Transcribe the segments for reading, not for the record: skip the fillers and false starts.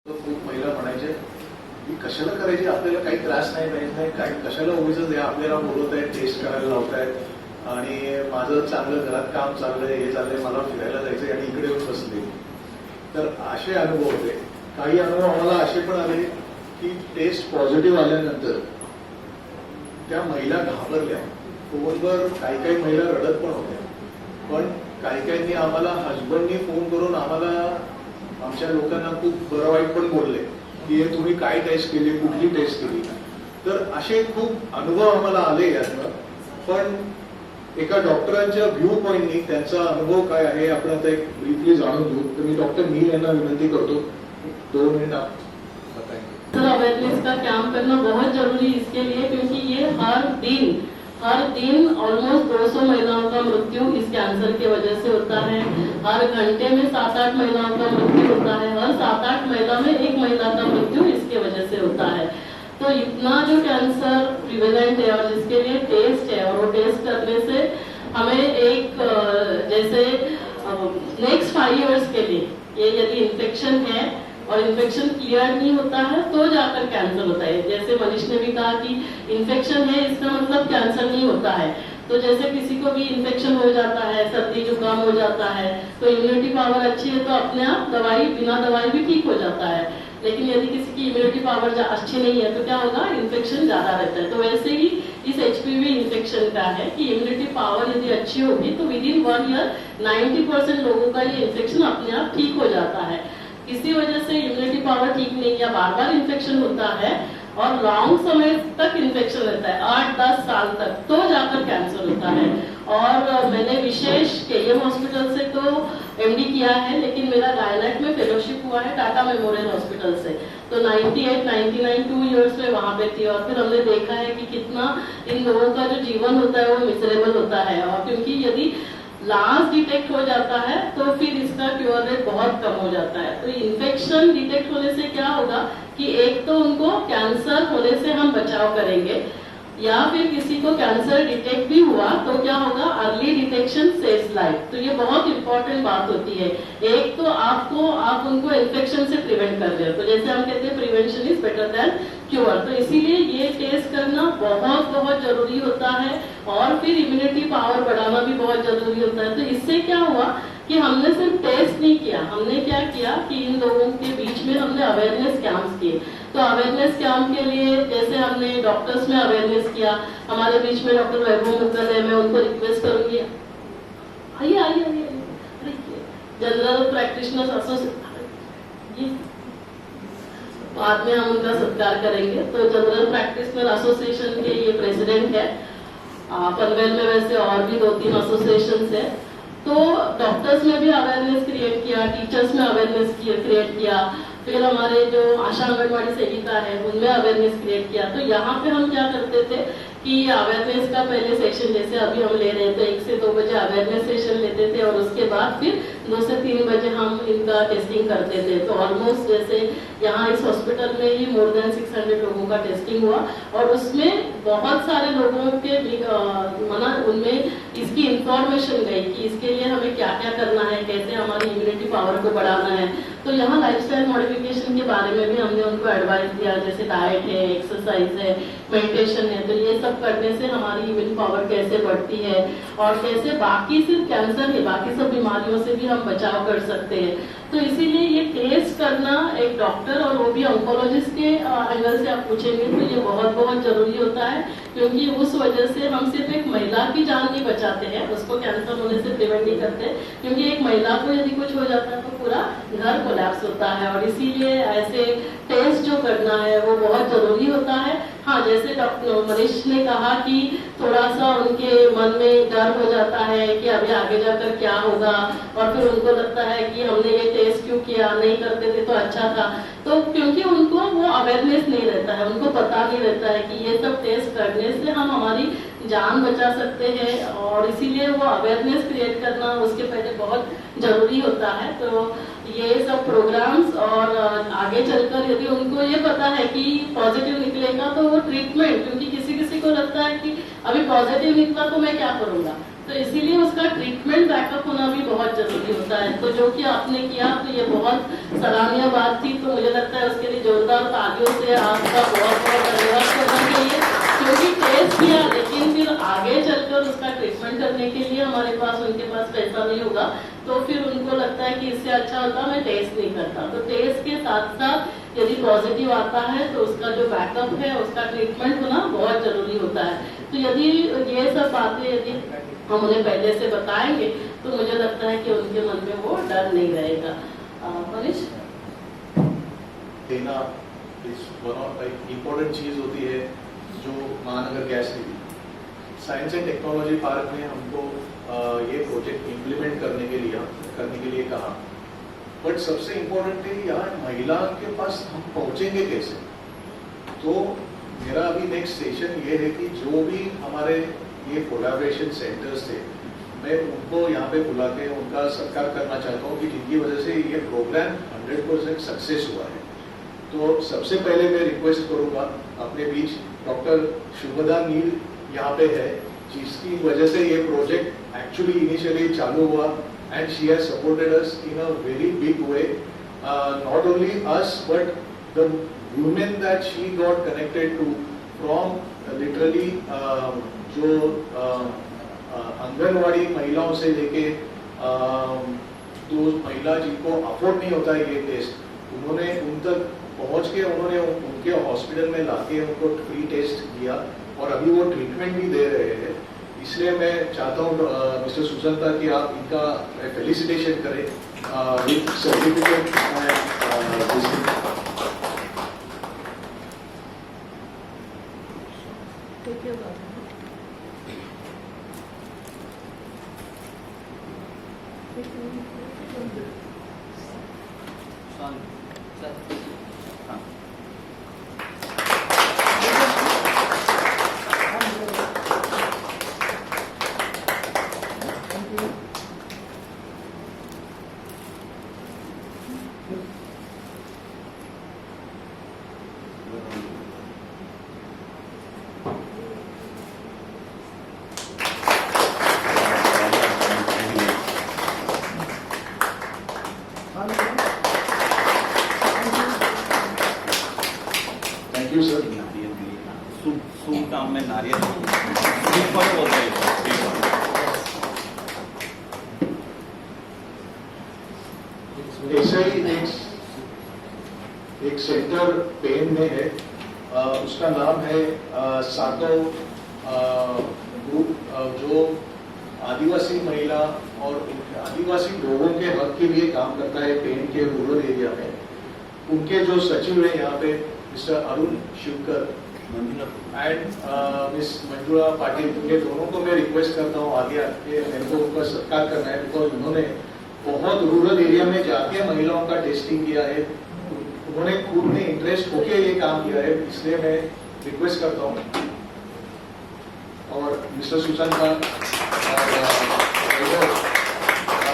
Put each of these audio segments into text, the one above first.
खूप महिला म्हणायचे की कशाला करायची, आपल्याला काही त्रास नाही, नाही काही कशाला उगीच आपल्याला बोलवत आहेत, टेस्ट करायला लावतायत आणि माझं चांगलं घरात काम चाललंय, हे चाललंय, मला फिरायला जायचंय आणि इकडे येऊन बसले. तर असे अनुभव होते. काही अनुभव आम्हाला असे पण आले की टेस्ट पॉझिटिव्ह आल्यानंतर त्या महिला घाबरल्या. फोनवर काही काही महिला रडत पण होत्या, पण काही काहींनी आम्हाला, हजबंडनी फोन करून आम्हाला, आमच्या लोकांना खूप बरं वाईट पण बोलले की हे तुम्ही काय टेस्ट केली, कुठली टेस्ट केली. तर असे खूप अनुभव आम्हाला आले यातनं. पण एका डॉक्टरांच्या व्ह्यू पॉइंटनी त्यांचा अनुभव काय आहे आपण आता एक ब्रीफली जाणून घेऊ. तर मी डॉक्टर नील यांना विनंती करतो 2 मिनिट आप बताएंगे. सर, अवेयरनेस का कैंप करना बहुत जरूरी इसके लिए, क्योंकि ये हर दिन ऑलमोस्ट 200 महिलाओं का मृत्यु इस कैंसर की वजह से होता है. हर घंटे में 7-8 महिलाओं का मृत्यु होता है. हर 7-8 महिला में एक महिला का मृत्यु इसके वजह से होता है. तो इतना जो कैंसर प्रिवेलेंट है और जिसके लिए टेस्ट है, और वो टेस्ट करने से हमें एक जैसे नेक्स्ट 5 इयर्स के लिए ये यदि इन्फेक्शन है और इन्फेक्शन क्लियर नहीं होता है तो जाकर कैंसर होता है. जैसे मनीष ने भी कहा कि इन्फेक्शन है इसका मतलब कैंसर नहीं होता है. तो जैसे किसी को भी इन्फेक्शन हो जाता है, सर्दी जुकाम हो जाता है, तो इम्यूनिटी पावर अच्छी है तो अपने आप दवाई, बिना दवाई भी ठीक हो जाता है. लेकिन यदि किसी की इम्यूनिटी पावर अच्छी नहीं है तो क्या होगा, इन्फेक्शन ज्यादा रहता है. तो वैसे ही इस HPV इन्फेक्शन का है कि इम्यूनिटी पावर यदि अच्छी होगी तो विद इन 1 ईयर 90% लोगों का ये इन्फेक्शन अपने आप ठीक हो जाता है. किसी वजह से इम्यूनिटी पावर ठीक नहीं या बार बार इन्फेक्शन होता है और लॉन्ग समय तक इन्फेक्शन रहता है, 8-10 साल तक, तो जाकर कैंसर होता है. और मैंने विशेष KM हॉस्पिटल से तो MD किया है, लेकिन मेरा गायनेक में फेलोशिप हुआ है टाटा मेमोरियल हॉस्पिटल से. तो 98-99 2 इयर्स में वहां पे थी. और फिर हमने देखा है कि कितना इन लोगों का जो जीवन होता है वो मिजरेबल होता है. और क्योंकि यदि लास्ट डिटेक्ट हो जाता है तो फिर इसका क्योर रेट बहुत कम हो जाता है. तो इन्फेक्शन डिटेक्ट होने से क्या होगा कि एक तो उनको कैंसर होने से हम बचाव करेंगे, या फिर किसी को कैंसर डिटेक्ट भी हुआ तो क्या होगा, अर्ली डिटेक्शन सेव्स लाइफ. तो ये बहुत इंपॉर्टेंट बात होती है. एक तो आप उनको इन्फेक्शन से प्रिवेंट कर रहे हो, तो जैसे हम कहते हैं prevention is better than cure. तो इसीलिए ये टेस्ट करना बहुत बहुत जरूरी होता है. और फिर इम्यूनिटी पावर बढ़ाना भी बहुत जरूरी होता है. तो इससे क्या हुआ कि हमने सिर्फ टेस्ट नहीं किया, हमने क्या किया कि इन लोगों के बीच में हमने अवेयरनेस कैंप्स किए. तो अवेयरनेस कैंप के लिए जैसे हमने डॉक्टर्स में अवेयरनेस किया. हमारे बीच में डॉक्टर वैभव मुद्गल है, मैं उनको रिक्वेस्ट करूंगी, आइए. जनरल प्रैक्टिशनर्स एसोसिएशन, बाद में हम उनका सत्कार करेंगे. तो जनरल प्रैक्टिशनर एसोसिएशन के ये प्रेसिडेंट है. पनवेल में वैसे और भी 2-3 एसोसिएशन है. तो डॉक्टर्स में भी अवेयरनेस क्रिएट किया, टीचर्स में अवेयरनेस क्रिएट किया, फिर हमारे जो आशा आंगनबाड़ी सेविका है उनमें अवेयरनेस क्रिएट किया. तो यहाँ पे हम क्या करते थे कि अवेयरनेस का पहले सेशन जैसे अभी हम ले रहे थे 1 से 2 बजे अवेयरनेस सेशन लेते थे, और उसके बाद फिर 2 से 3 बजे हम इनका टेस्टिंग करते थे. तो ऑलमोस्ट जैसे यहाँ इस हॉस्पिटल में ही मोर देन 600 लोगों का टेस्टिंग हुआ, और उसमें बहुत सारे लोगों के उनमें इसकी इंफॉर्मेशन गई कि इसके लिए हमें क्या क्या करना है, कैसे हमारी इम्यूनिटी पावर को बढ़ाना है. तो यहाँ लाइफस्टाइल मॉडिफिकेशन के बारे में भी हमने उनको एडवाइस दिया, जैसे डाइट है, एक्सरसाइज है, मेडिटेशन है. तो ये सब करने से हमारी इम्यून पावर कैसे बढ़ती है और कैसे बाकी सिर्फ कैंसर है, बाकी सब बीमारियों से भी हम बचाव कर सकते हैं. तो इसीलिए ये टेस्ट करना एक डॉक्टर, और वो भी ऑन्कोलॉजिस्ट के एंगल से आप पूछेंगे तो ये बहुत बहुत जरूरी होता है. क्योंकि उस वजह से हम सिर्फ एक महिला की जान नहीं बचाते हैं, उसको कैंसर होने से प्रिवेंट नहीं करते. क्योंकि एक महिला को यदि कुछ हो जाता है तो पूरा घर कोलैप्स होता है. और इसीलिए ऐसे टेस्ट जो करना है वो बहुत जरूरी होता है. हाँ, जैसे डॉक्टर मनीष ने कहा कि थोड़ा सा उनके मन में डर हो जाता है कि अभी आगे जाकर क्या होगा, और फिर उनको लगता है कि हमने ये टेस्ट क्यों किया, नहीं करते थे तो अच्छा था. तो क्योंकि उनको वो अवेयरनेस नहीं रहता है, उनको पता नहीं रहता है कि ये सब टेस्ट करने से हम हमारी जान बचा सकते हैं. और इसीलिए वो अवेयरनेस क्रिएट करना उसके पहले बहुत जरूरी होता है. तो ये सब प्रोग्राम्स, और आगे चलकर यदि उनको ये पता है कि पॉजिटिव निकलेगा तो वो ट्रीटमेंट, क्योंकि किसी को लगता है कि अभी पॉजिटिव निकला तो मैं क्या करूंगा, तो इसीलिए उसका ट्रीटमेंट बैकअप होना भी बहुत जरूरी होता है। तो जो कि आपने किया तो ये बहुत सराहनीय बात थी। तो मुझे लगता है जोरदार तालियों से आपका बहुत बहुत धन्यवाद करना चाहिए, क्योंकि टेस्ट किया लेकिन फिर आगे चलकर उसका ट्रीटमेंट करने के लिए हमारे पास उनके पास पैसा नहीं होगा, तो फिर उनको लगता है कि इससे अच्छा होता मैं टेस्ट नहीं करता। तो टेस्ट के साथ साथ यदि पॉजिटिव आता है तो उसका जो बैकअप है, उसका ट्रीटमेंट होना बहुत जरूरी होता है। तो यदि ये सब बातें यदि हम उन्हें पहले से बताएंगे तो मुझे लगता है कि उनके मन में वो डर नहीं रहेगा। मनीष, देना इज वन ऑफ इम्पोर्टेंट चीज होती है जो महानगर गैस ने दी। साइंस एंड टेक्नोलॉजी पार्क में हमको ये प्रोजेक्ट इम्प्लीमेंट करने के लिए कहा, बट सबसे इम्पोर्टेंट है यहाँ महिला के पास हम पहुंचेंगे कैसे। तो मेरा अभी नेक्स्ट सेशन ये है कि जो भी हमारे ये कोलैबोरेशन सेंटर्स थे, मैं उनको यहाँ पे बुला के उनका सत्कार करना चाहता हूँ कि जिनकी वजह से ये प्रोग्राम 100% सक्सेस हुआ है। तो सबसे पहले मैं रिक्वेस्ट करूंगा, अपने बीच डॉक्टर शुभदा नील यहाँ पे है, जिसकी वजह से ये प्रोजेक्ट एक्चुअली इनिशियली चालू हुआ, and she has supported us in a very big way, not only us but the women that she got connected to from literally जो आंगनवाड़ी महिलाओं से लेके जो महिला जिनको अफोर्ड नहीं होता है ये टेस्ट, उन्होंने उन तक पहुंच के उन्होंने उनके हॉस्पिटल में लाके उनको फ्री टेस्ट किया और अभी वो ट्रीटमेंट भी दे रहे हैं। इसलिए मैं चाहता हूँ मिस्टर सुसंता कि आप इनका फेलिसिटेशन करें with certificate. Thank you sir. शुभ काम में नारियल बोलते हैं। ऐसे ही एक सेंटर पेन में है, उसका नाम है सातो ग्रुप, जो आदिवासी महिला और आदिवासी लोगों के हक के लिए काम करता है पेन के रूरल एरिया में। उनके जो सचिव है यहाँ पे mister Arun Shivkar and miss Manjula Patil, उनके दोनों को मैं रिक्वेस्ट करता हूँ आगे आके मेरे को उनका सत्कार करना है, बिकॉज उन्होंने बहुत रूरल एरिया में जाके महिलाओं का टेस्टिंग किया है, उन्होंने खुद ने इंटरेस्ट होके ये काम किया है, इसलिए मैं रिक्वेस्ट करता हूँ। और मिस्टर सुसन का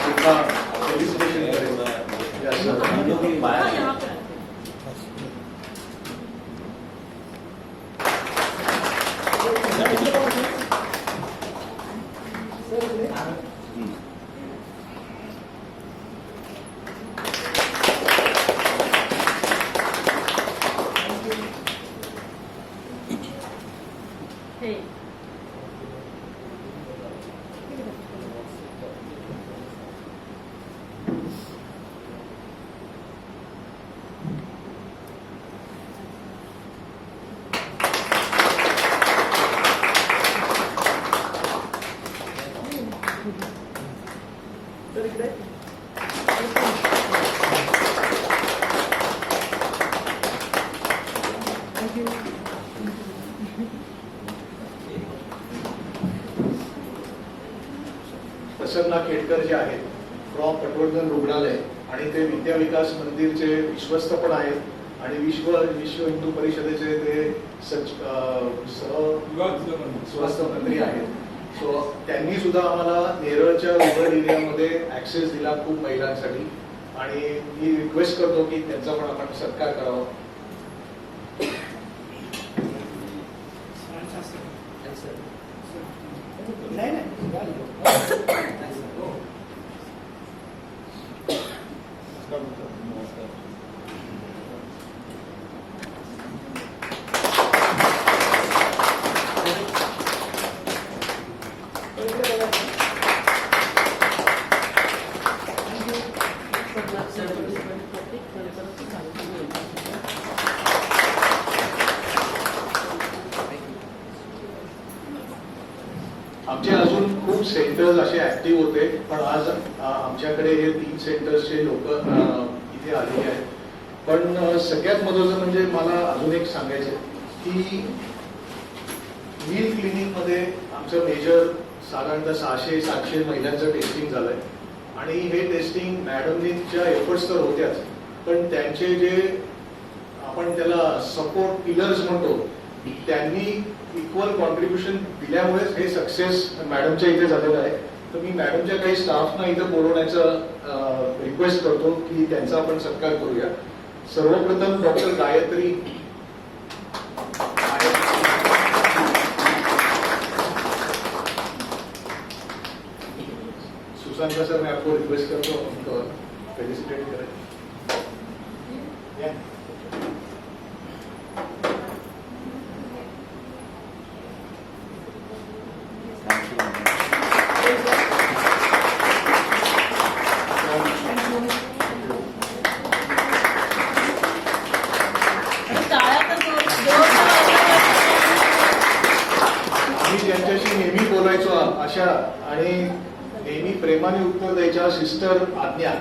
उनका फेलिसिटेशन करें। प्रसन्ना खेडकर जे आहेत फ्रॉम पटवर्धन रुग्णालय आणि ते विद्या विकास मंदिरचे विश्वस्त पण आहेत आणि विश्व हिंदू परिषदेचे ते स्वास्थ्य मंत्री आहेत। सो त्यांनी सुद्धा आम्हाला नेरळच्या रुरल एरियामध्ये ऍक्सेस दिला खूप महिलांसाठी, आणि मी रिक्वेस्ट करतो की त्यांचा पण आपण सत्कार करावा। सेंटर्स असे ऍक्टिव्ह होते, पण आज आमच्याकडे हे 3 सेंटर्सचे लोक इथे आलेले आहेत. पण सगळ्यात महत्वाचं म्हणजे मला अजून एक सांगायचं की मील क्लिनिक मध्ये आमचं मेजर साधारणतः 600-700 महिलांचं टेस्टिंग झालंय. आणि हे टेस्टिंग मॅडमनीच्या एफर्ट्स तर होत्याच, पण त्यांचे जे आपण त्याला सपोर्ट पिलर्स म्हणतो, त्यांनी इक्वल कॉन्ट्रीब्युशन दिल्यामुळेच हे सक्सेस मॅडमच्या इथे झालेलं आहे. तर मी मॅडमच्या काही स्टाफना इथं बोलवण्याचं रिक्वेस्ट करतो की त्यांचा आपण सत्कार करूया. सर्वप्रथम डॉक्टर गायत्री, सुशांत सर, मैं आपको रिक्वेस्ट करता हूँ उनको फेलिसिटेट करें. आम्ही त्यांच्याशी नेहमी बोलायचो अशा आणि नेहमी प्रेमाने उत्तर द्यायच्या सिस्टर आज्ञा.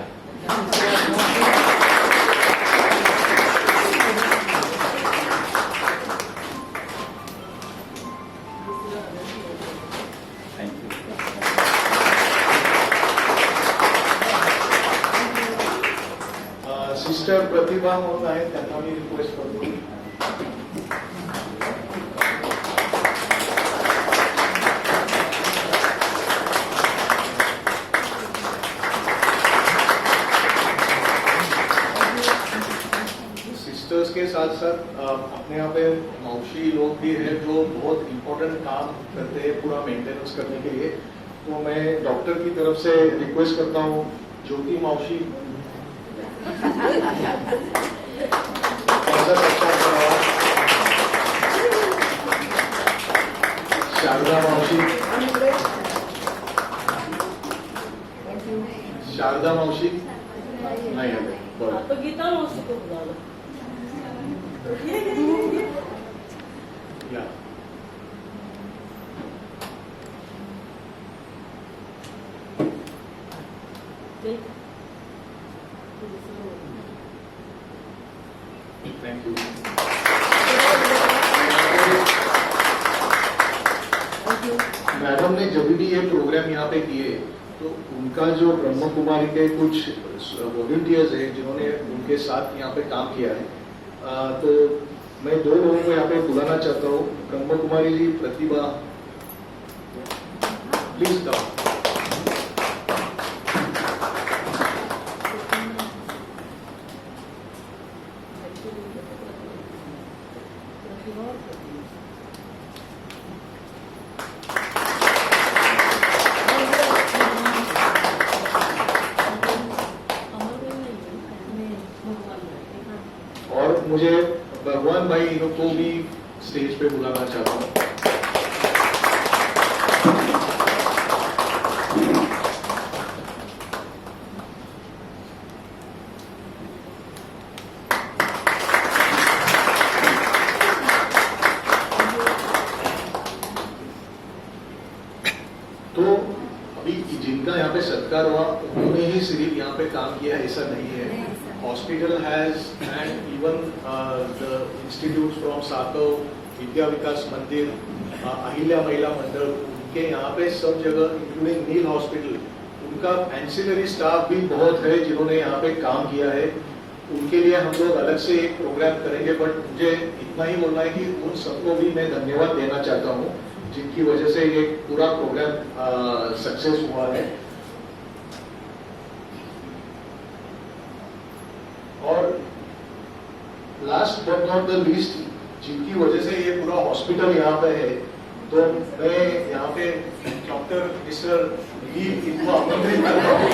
सिस्टर प्रतिभा म्हणून आहेत, त्यांना मी रिक्वेस्ट करतो. सिस्टर्स के साथ साथ अपने यहाँ पे मौसी लोग भी हैं जो बहुत इम्पोर्टेंट काम करते हैं पूरा मेंटेनेंस करने के लिए. तो मैं डॉक्टर की तरफ से रिक्वेस्ट करता हूँ, ज्योति मौसी शारदा मौसी, शारदा मौसी नाही आले. बरं, गीता मौसी को बुला लो. या. Thank you. मैडम ने जब भी ये प्रोग्राम यहाँ पे किए तो उनका जो ब्रह्म कुमारी के कुछ वॉलंटियर्स हैं जिन्होंने उनके साथ यहाँ पे काम किया है, तो मैं 2 लोगों को यहाँ पे बुलाना चाहता हूँ. ब्रह्म कुमारी जी, प्रतिभा, प्लीज कम. और मुझे भगवान भाई इनको भी स्टेज पे बुलाना चाहता हूँ. तो अभी जिनका यहाँ पे सत्कार हुआ उन्होंने ही सिर्फ यहाँ पे काम किया, ऐसा नहीं है. Hospital has and even the institutes from Satav, विद्या विकास मंदिर, अहिल्या महिला मंडल, उनके यहाँ पे सब जगह इंक्लूडिंग नील हॉस्पिटल, उनका एंसिलरी स्टाफ भी बहुत है जिन्होंने यहाँ पे काम किया है. उनके लिए हम लोग अलग से एक प्रोग्राम करेंगे, बट मुझे इतना ही बोलना है कि उन सबको भी मैं धन्यवाद देना चाहता हूँ जिनकी वजह से ये पूरा प्रोग्राम सक्सेस हुआ है. और last but not the least, जिनकी वजह से ये पूरा हॉस्पिटल यहाँ पे है, तो मैं यहाँ पे डॉक्टर मिस्टर ली इनको आमंत्रित करता हूँ.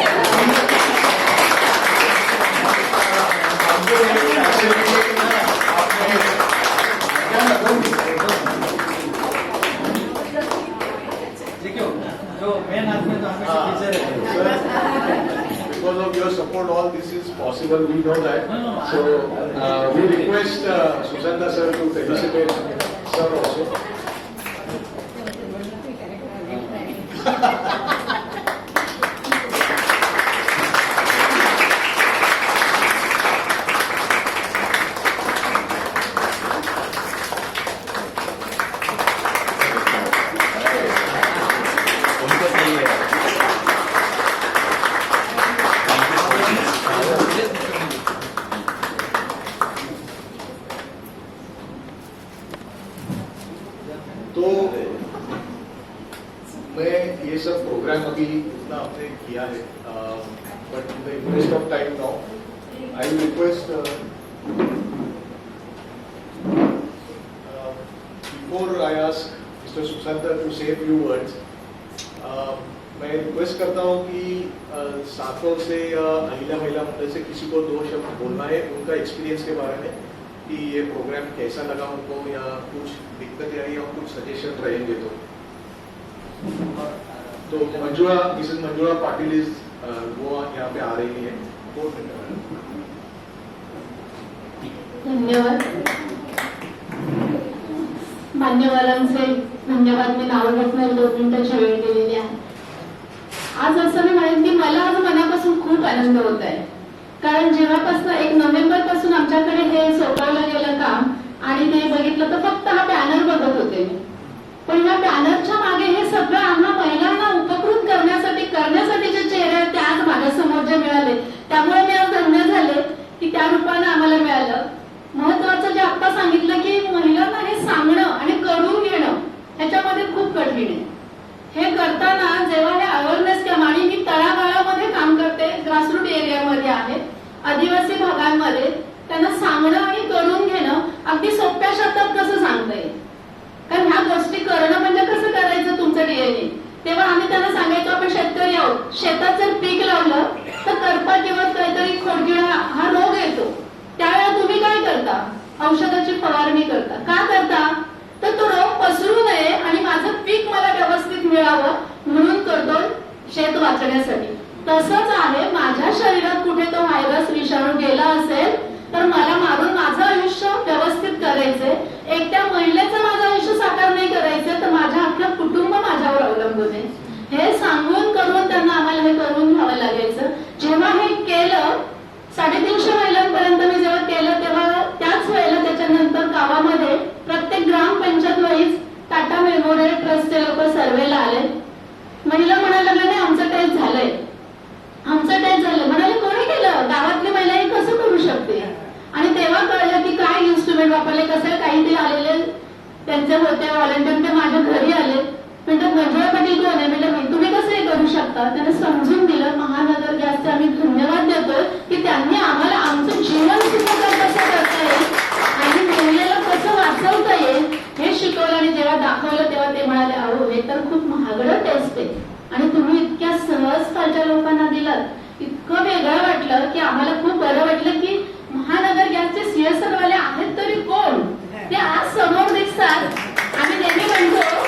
Because of your support, all this is possible. We know that. So we request Susanta sir to felicitate sir also. तो मैं ये सब प्रोग्राम अभी इतना आपने किया है, but in the interest of time now I will request before I ask mister Sushant to say few words, मैं रिक्वेस्ट करता हूँ कि साथों से या अहिल्या महिला मंडल से किसी को 2 शब्द बोलना है उनका एक्सपीरियंस के बारे में, कि ये प्रोग्राम कैसा लगा उनको, या कुछ दिक्कत आई या कुछ सजेशन रहेंगे तो मंजुळा, मिसेस मंजुळा पाटिल इज वो यहाँ पे आ रही है। धन्यवाद मान्यवरांचे, धन्यवाद। मी नाव घेत नाही, 2 मिनिटाची वेळ दिलेली आहे। आज असं मी म्हणेन की मला आज मनापासून खूप आनंद होत आहे, कारण जेव्हापासून 1 नोव्हेंबर पासून आमच्याकडे हे सोपवलं गेलं काम आणि ते बघितलं तर फक्त हा बॅनर बघत होते मी, पण या बॅनरच्या मागे हे सगळं आम्हा महिलांना उपकृत करण्यासाठी जे चेहरे आहेत ते आज माझ्यासमोर जे मिळाले, त्यामुळे मी आज धन्य झाले की त्या रूपाने आम्हाला मिळालं। महत्वाचं जे आता सांगितलं की महिलांना हे सांगणं आणि करून घेणं ह्याच्यामध्ये खूप कठीण आहे। हे करताना जेव्हा हे अवेअरनेस कॅम्प, आणि मी तळागाळामध्ये काम करते, ग्रासरूट एरियामध्ये आहे, आदिवासी भागांमध्ये, त्यांना सांगणं आणि करून घेणं अगदी सोप्या शब्दात कसं सांगता येईल, कारण ह्या गोष्टी करणं म्हणजे कसं करायचं तुमचं डीएनए। तेव्हा आम्ही त्यांना सांगायचो आपण शेतकरी आहोत, शेतात जर पीक लावलं तर करपा किंवा काहीतरी खोडकिडा हा रोग येतो, त्यावेळेला तुम्ही काय करता, औषधाची फवारणी करता। का करता, तर तो रोग पसरू नये आणि माझं पीक मला व्यवस्थित मिळावं म्हणून करतो, शेत वाचण्यासाठी। तसंच आहे, माझ्या शरीरात कुठे तो व्हायरस विषाणू गेला असेल तर मला मारून माझं आयुष्य व्यवस्थित करायचंय, एकट्या महिलेचं माझं आयुष्य साकार नाही करायचंय, तर माझ्या आपलं कुटुंब माझ्यावर अवलंबून आहे। हे सांगून करून त्यांना आम्हाला हे करून घ्यावं लागायचं। जेव्हा हे केलं 350 महिलांपर्यंत मी जेव्हा केलं, तेव्हा त्याच वेळेला त्याच्यानंतर गावामध्ये प्रत्येक ग्रामपंचायत वाईज टाटा मेमोरियल ट्रस्टचे लोक सर्वेला आले। महिला म्हणायला लागल्या नाही आमचं टेस्ट झालंय, आमचं टेस्ट झालं। म्हणाले कोणी केलं, गावातली महिला हे कसं करू शकते, आणि तेव्हा कळलं की काय इन्स्ट्रुमेंट वापरले, कसं काही ते आलेले त्यांचे होते व्हॉलंटियर, ते माझ्या घरी आले, म्हणतात मंजुळा पाटील कोण आहे, म्हणजे तुम्ही कसं हे करू शकता। त्याने समजून दिलं। महानगर गॅसचे आम्ही धन्यवाद देतोय की त्यांनी आम्हाला आमचं जीवन सुखकर कसं करता येईल आणि महिलेला कसं वाचवता येईल हे शिकवलं, आणि जेव्हा दाखवलं तेव्हा ते म्हणाले अहो हे तर खूप महागडं टेस्ट आहे आणि तुम्ही इतक्या सहज खालच्या लोकांना दिलात, इतकं वेगळं वाटलं की आम्हाला खूप बरं वाटलं की महानगर गॅसचे सीएसआर वाले आहेत तरी कोण, ते आज समोर दिसतात। आम्ही नेहमी म्हणतो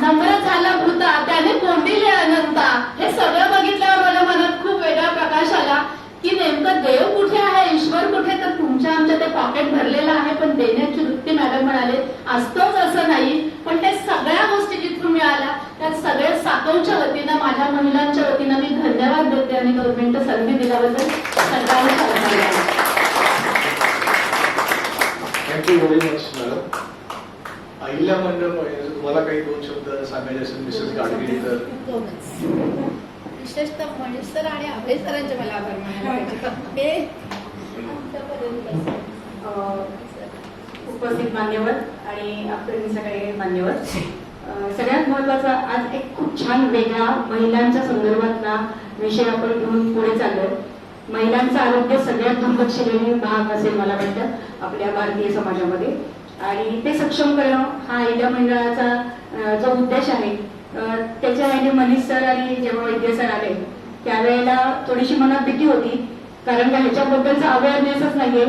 नम्र झाला भूता त्याने कोंडिले अनंता, हे सगळं बघितल्यावर मला मनात खूप वेगळा प्रकाश आला की नेमकं देव कुठे आहे, ईश्वर कुठे, तर तुमच्या आमच्या ते पॉकेट भरलेलं आहे, पण देण्याची वृत्ती मॅडम म्हणाले असतोच असं नाही, पण हे सगळ्या गोष्टी जिथून मिळाल्या त्या सगळ्या सातवच्या वतीनं, माझ्या महिलांच्या वतीनं मी धन्यवाद देते आणि गव्हर्नमेंट संधी दिल्याबद्दल सरकारला thank you very much madam. Ahilya मंडळ तुम्हाला काही 2 शब्द सांगायचे असेल मिसेस गाडगिरी तर? विशेषतः महेश सर आणि आंबे सरांचे मला आभार मानायचे। उपस्थित मान्यवर आणि आपले सगळे मान्यवर, सगळ्यात महत्वाचा आज एक खूप छान वेगळा महिलांच्या संदर्भातला विषय आपण घेऊन पुढे चाललोय। महिलांचं आरोग्य सगळ्यात दुर्लक्षित भाग असेल मला वाटतं आपल्या भारतीय समाजामध्ये, आणि ते सक्षम करणं हा अहिल्या मंडळाचा जो उद्देश आहे। त्याच्या ह्याने मनीष सर आणि जेव्हा वैद्य सर आले त्यावेळेला थोडीशी मनात भीती होती, कारण का ह्याच्याबद्दलचा अवेअरनेसच नाहीये।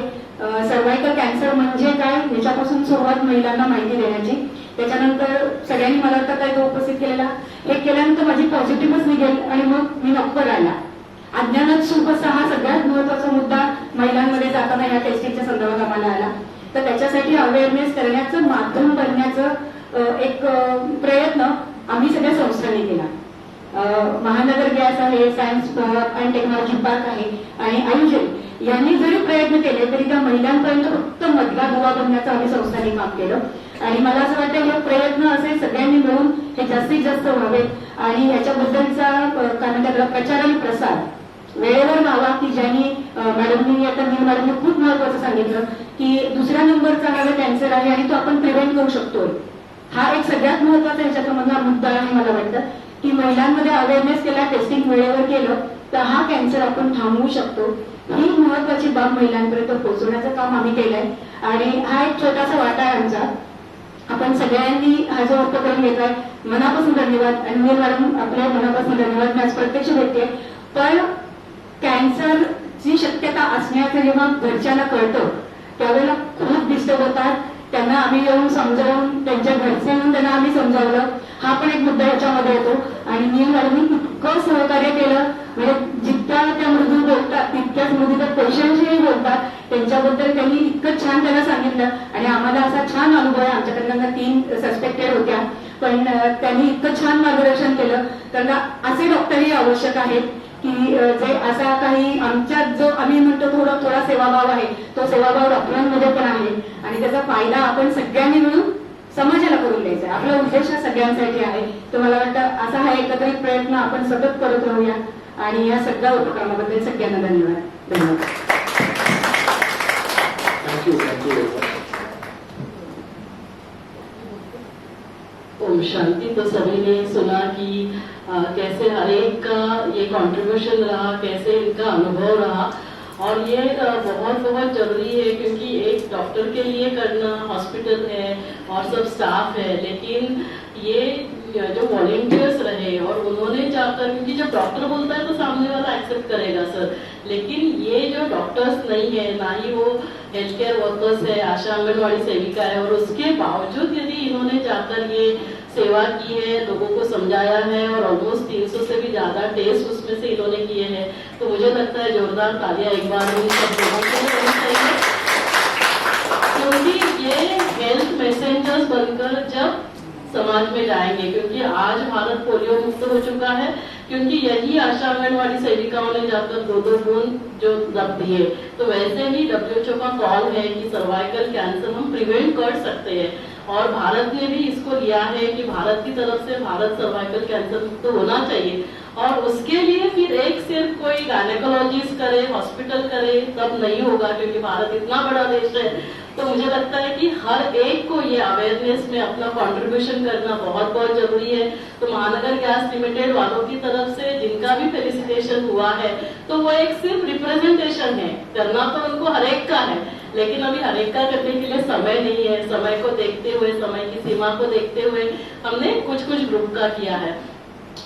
सर्वायकल कॅन्सर म्हणजे काय ह्याच्यापासून सुरुवात महिलांना माहिती देण्याची। त्याच्यानंतर सगळ्यांनी मला वाटतं काय तो उपस्थित केलेला, हे केल्यानंतर माझी पॉझिटिव्हच निघेल आणि मग मी नको करायला। अज्ञानात सुख असा हा सगळ्यात महत्वाचा मुद्दा महिलांमध्ये जाताना या टेस्टिंगच्या संदर्भात आम्हाला आला, तर त्याच्यासाठी अवेअरनेस करण्याचं माध्यम बनण्याचं एक प्रयत्न आम्ही सगळ्या संस्थांनी केला। महानगर गॅस आहे, सायन्स अँड टेक्नॉलॉजी पार्क आहे आणि आयुजन यांनी जरी प्रयत्न केले तरी त्या महिलांपर्यंत फक्त मधला दुवा बनण्याचं आम्ही संस्थांनी काम केलं, आणि मला असं वाटतं हे प्रयत्न असे सगळ्यांनी मिळून हे जास्तीत जास्त व्हावेत आणि याच्याबद्दलचा काय म्हणतात प्रचार आणि प्रसार वेळेवर व्हावा, की ज्यांनी मॅडमनी आता नील मॅडमने खूप महत्वाचं सांगितलं की 2ऱ्या नंबरचा हा कॅन्सर आहे आणि तो आपण प्रिव्हेंट करू शकतो। हा एक सगळ्यात महत्वाचा ह्याच्यामधला मुद्दा आहे मला वाटतं की महिलांमध्ये अवेअरनेस केला, टेस्टिंग वेळेवर केलं तर हा कॅन्सर आपण थांबवू शकतो. ही महत्वाची बाब महिलांपर्यंत पोहोचवण्याचं काम आम्ही केलंय आणि हा एक छोटासा वाटा आहे आमचा. आपण सगळ्यांनी हा जो उपक्रम घेतलाय मनापासून धन्यवाद. आणि मी मॅडम आपल्या मनापासून धन्यवाद. मी आज प्रत्यक्ष भेटते पण कॅन्सरची शक्यता असण्याचं जेव्हा घरच्यांना कळतं त्यावेळेला खूप डिस्टर्ब होतात. त्यांना आम्ही येऊन समजावून त्यांच्या घरचे येऊन त्यांना आम्ही समजावलं. हा पण एक मुद्दा याच्यामध्ये येतो. आणि मी मॅडमनी इतकं सहकार्य केलं म्हणजे जितक्या त्या मृदू बोलतात तितक्याच मृदू त्या पेशंटशीही बोलतात. त्यांच्याबद्दल त्यांनी इतकं छान त्यांना सांगितलं आणि आम्हाला असा छान अनुभव आहे. आमच्याकडनं 3 सस्पेक्टेड होत्या पण त्यांनी इतकं छान मार्गदर्शन केलं. कारण असे डॉक्टरही आवश्यक आहेत की जे असा काही आमच्यात जो आम्ही म्हणतो थोडा सेवाभाव आहे तो सेवाभाव डॉक्टरांमध्ये पण आहे आणि त्याचा फायदा आपण सगळ्यांनी मिळून समाजाला करून द्यायचा. आपला उद्देश हा सगळ्यांसाठी आहे. तर मला वाटतं असा हा एकत्रित प्रयत्न आपण सतत करत राहूया आणि या सगळ्या उपक्रमाबद्दल सगळ्यांना धन्यवाद. थँक्यू. ओम शांति. तो सभी ने सुना कि कैसे हर एक का ये कंट्रीब्यूशन रहा, कैसे इनका अनुभव रहा और ये बहुत बहुत जरूरी है क्योंकि एक डॉक्टर के लिए करना हॉस्पिटल है और सब स्टाफ है, लेकिन ये जो वॉलंटियर्स रहे और उन्होंने जाकर, क्योंकि जब डॉक्टर बोलता है तो सामने वाला एक्सेप्ट करेगा सर, लेकिन ये जो डॉक्टर्स नहीं है ना ही वो हेल्थ केयर वर्कर्स है, आशा आंगनवाड़ी सेविका है और उसके बावजूद यदि इन्होंने जाकर ये सेवा की है, लोगों को समझाया है और ऑलमोस्ट 300 से भी ज्यादा टेस्ट उसमें से इन्होंने किए हैं, तो मुझे लगता है जोरदार तालियां एक बार इन सब लोगों को होनी चाहिए क्योंकि ये हेल्थ मैसेंजर्स बनकर जब समाज में जाएंगे, क्योंकि आज भारत पोलियो मुक्त हो चुका है क्योंकि यही आशा आंगनवाड़ी सेविकाओं ने जाकर 2-2 बूंद जो दब दिए, तो वैसे ही WHO का कॉल है कि सर्वाइकल कैंसर हम प्रिवेंट कर सकते हैं और भारत ने भी इसको लिया है कि भारत की तरफ से भारत सर्वाइकल कैंसर मुक्त होना चाहिए और उसके लिए फिर एक सिर्फ कोई गायनेकोलॉजिस्ट करे, हॉस्पिटल करे तब नहीं होगा क्योंकि भारत इतना बड़ा देश है। तो मुझे लगता है कि हर एक को ये अवेयरनेस में अपना कंट्रीब्यूशन करना बहुत बहुत जरूरी है। तो महानगर गैस लिमिटेड वालों की तरफ से जिनका भी फेलिसिटेशन हुआ है तो वो एक सिर्फ रिप्रेजेंटेशन है, करना तो उनको हर एक का है, लेकिन अभी हर एक का करने के लिए समय नहीं है। समय को देखते हुए, समय की सीमा को देखते हुए हमने कुछ ग्रुप का किया है।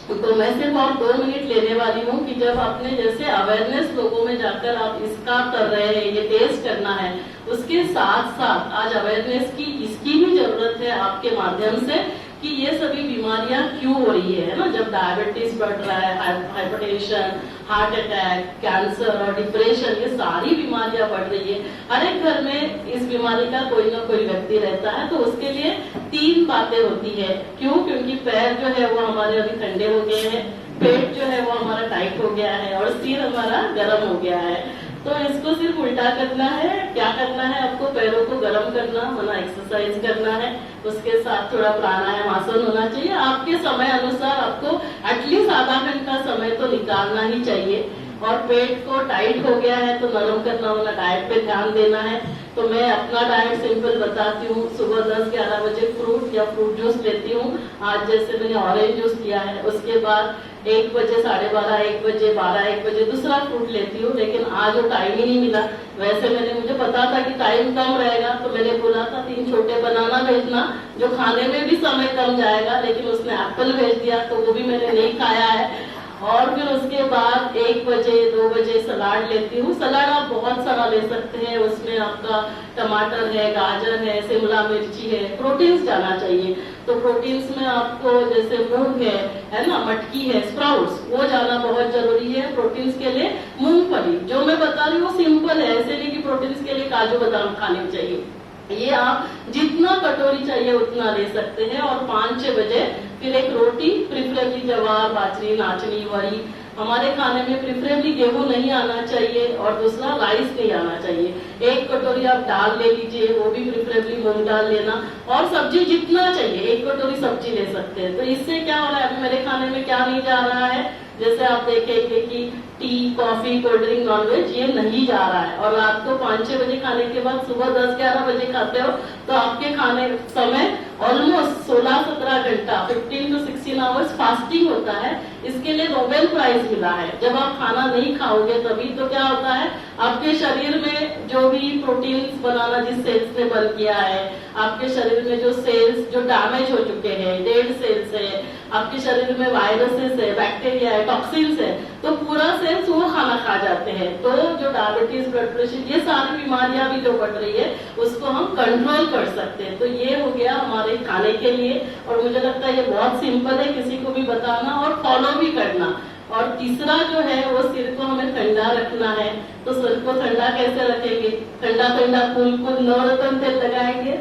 तो मैं सिर्फ और 2 मिनट लेने वाली हूँ कि जब आपने जैसे अवेयरनेस लोगों में जाकर आप इसका कर रहे हैं, ये टेस्ट करना है, उसके साथ साथ आज अवेयरनेस की इसकी भी जरूरत है आपके माध्यम से कि ये सभी बीमारियां क्यों हो रही है ना। जब डायबिटीज बढ़ रहा है, हाइपरटेंशन, हार्ट अटैक, कैंसर और डिप्रेशन, ये सारी बीमारियां बढ़ रही है। हर एक घर में इस बीमारी का कोई ना कोई व्यक्ति रहता है, तो उसके लिए 3 बातें होती है। क्यों? क्योंकि पैर जो है वो हमारे अभी ठंडे हो गए हैं, पेट जो है वो हमारा टाइट हो गया है और सिर हमारा गर्म हो गया है। तो इसको सिर्फ उल्टा करना है। क्या करना है? आपको पैरों को गर्म करना, माना एक्सरसाइज करना है, उसके साथ थोड़ा प्राणायाम आसन होना चाहिए। आपके समय अनुसार आपको एटलीस्ट आधा घंटा समय तो निकालना ही चाहिए। और पेट को टाइट हो गया है तो नरम करना वाला डाइट पे ध्यान देना है। तो मैं अपना डाइट सिंपल बताती हूँ। सुबह 10-11 बजे फ्रूट या फ्रूट जूस लेती हूँ। आज जैसे मैंने ऑरेंज जूस लिया है, उसके बाद 1 बजे, 12:30, 1 बजे, 12-1 बजे दूसरा फ्रूट लेती हूँ। लेकिन आज वो टाइम ही नहीं मिला। वैसे मुझे पता था कि टाइम कम रहेगा, तो मैंने बोला था 3 छोटे बनाना भेजना, जो खाने में भी समय कम जाएगा। लेकिन उसने एप्पल भेज दिया तो वो भी मैंने नहीं खाया है। और फिर उसके बाद 1 बजे, 2 बजे सलाद लेती हूँ। सलाद आप बहुत सारा ले सकते हैं, उसमें आपका टमाटर है, गाजर है, शिमला मिर्ची है, प्रोटीन्स जाना चाहिए। तो प्रोटीन्स में आपको जैसे मूंग है ना, मटकी है, स्प्राउट्स, वो जाना बहुत जरूरी है। प्रोटीन्स के लिए मूंगफली, जो मैं बता रही हूँ सिंपल है, ऐसे नहीं कि प्रोटीन्स के लिए काजू बादाम खाने चाहिए। ये आप जितना कटोरी चाहिए उतना ले सकते हैं। और 5-6 बजे फिर एक रोटी, प्रिफरेबली जवार, बाजरी, नाचनी, वरी। हमारे खाने में प्रिफरेबली गेहूं नहीं आना चाहिए और दूसरा राइस नहीं आना चाहिए। 1 कटोरी आप दाल ले लीजिए, वो भी प्रिफरेबली मूंग दाल लेना। और सब्जी जितना चाहिए, 1 कटोरी सब्जी ले सकते हैं। तो इससे क्या हो रहा है, अभी मेरे खाने में क्या नहीं जा रहा है, जैसे आप देखेंगे कि tea, coffee, cold drink, non veg ये नहीं जा रहा है। और रात को 5-6 बजे खाने के बाद सुबह 10-11 बजे खाते हो तो आपके खाने समय ऑलमोस्ट 16-17 घंटा 15 to 16 आवर्स फास्टिंग होता है। इसके लिए नोबेल प्राइज मिला है। जब आप खाना नहीं खाओगे तभी तो क्या होता है, आपके शरीर में जो भी प्रोटीन्स बनाना जिस सेल्स ने बंद किया है, आपके शरीर में जो सेल्स जो डैमेज हो चुके हैं, डेड सेल्स है, आपके शरीर में वायरसेस है, बैक्टीरिया है, टॉक्सिन्स है, तो पूरा सेल्स वो खाना खा जाते हैं। तो जो डायबिटीज, ब्लड प्रेशर, ये सारी बीमारियां भी जो बढ़ रही है उसको हम कंट्रोल कर सकते हैं। तो ये हो गया हमारे खाने के लिए, और मुझे लगता है ये बहुत सिंपल है किसी को भी बताना और फॉलो भी करना। और तीसरा जो है वो सिर को हमें ठंडा रखना है। तो सिर को ठंडा कैसे रखेंगे, ठंडा ठंडा कूल नवरत्न तेल लगाएंगे।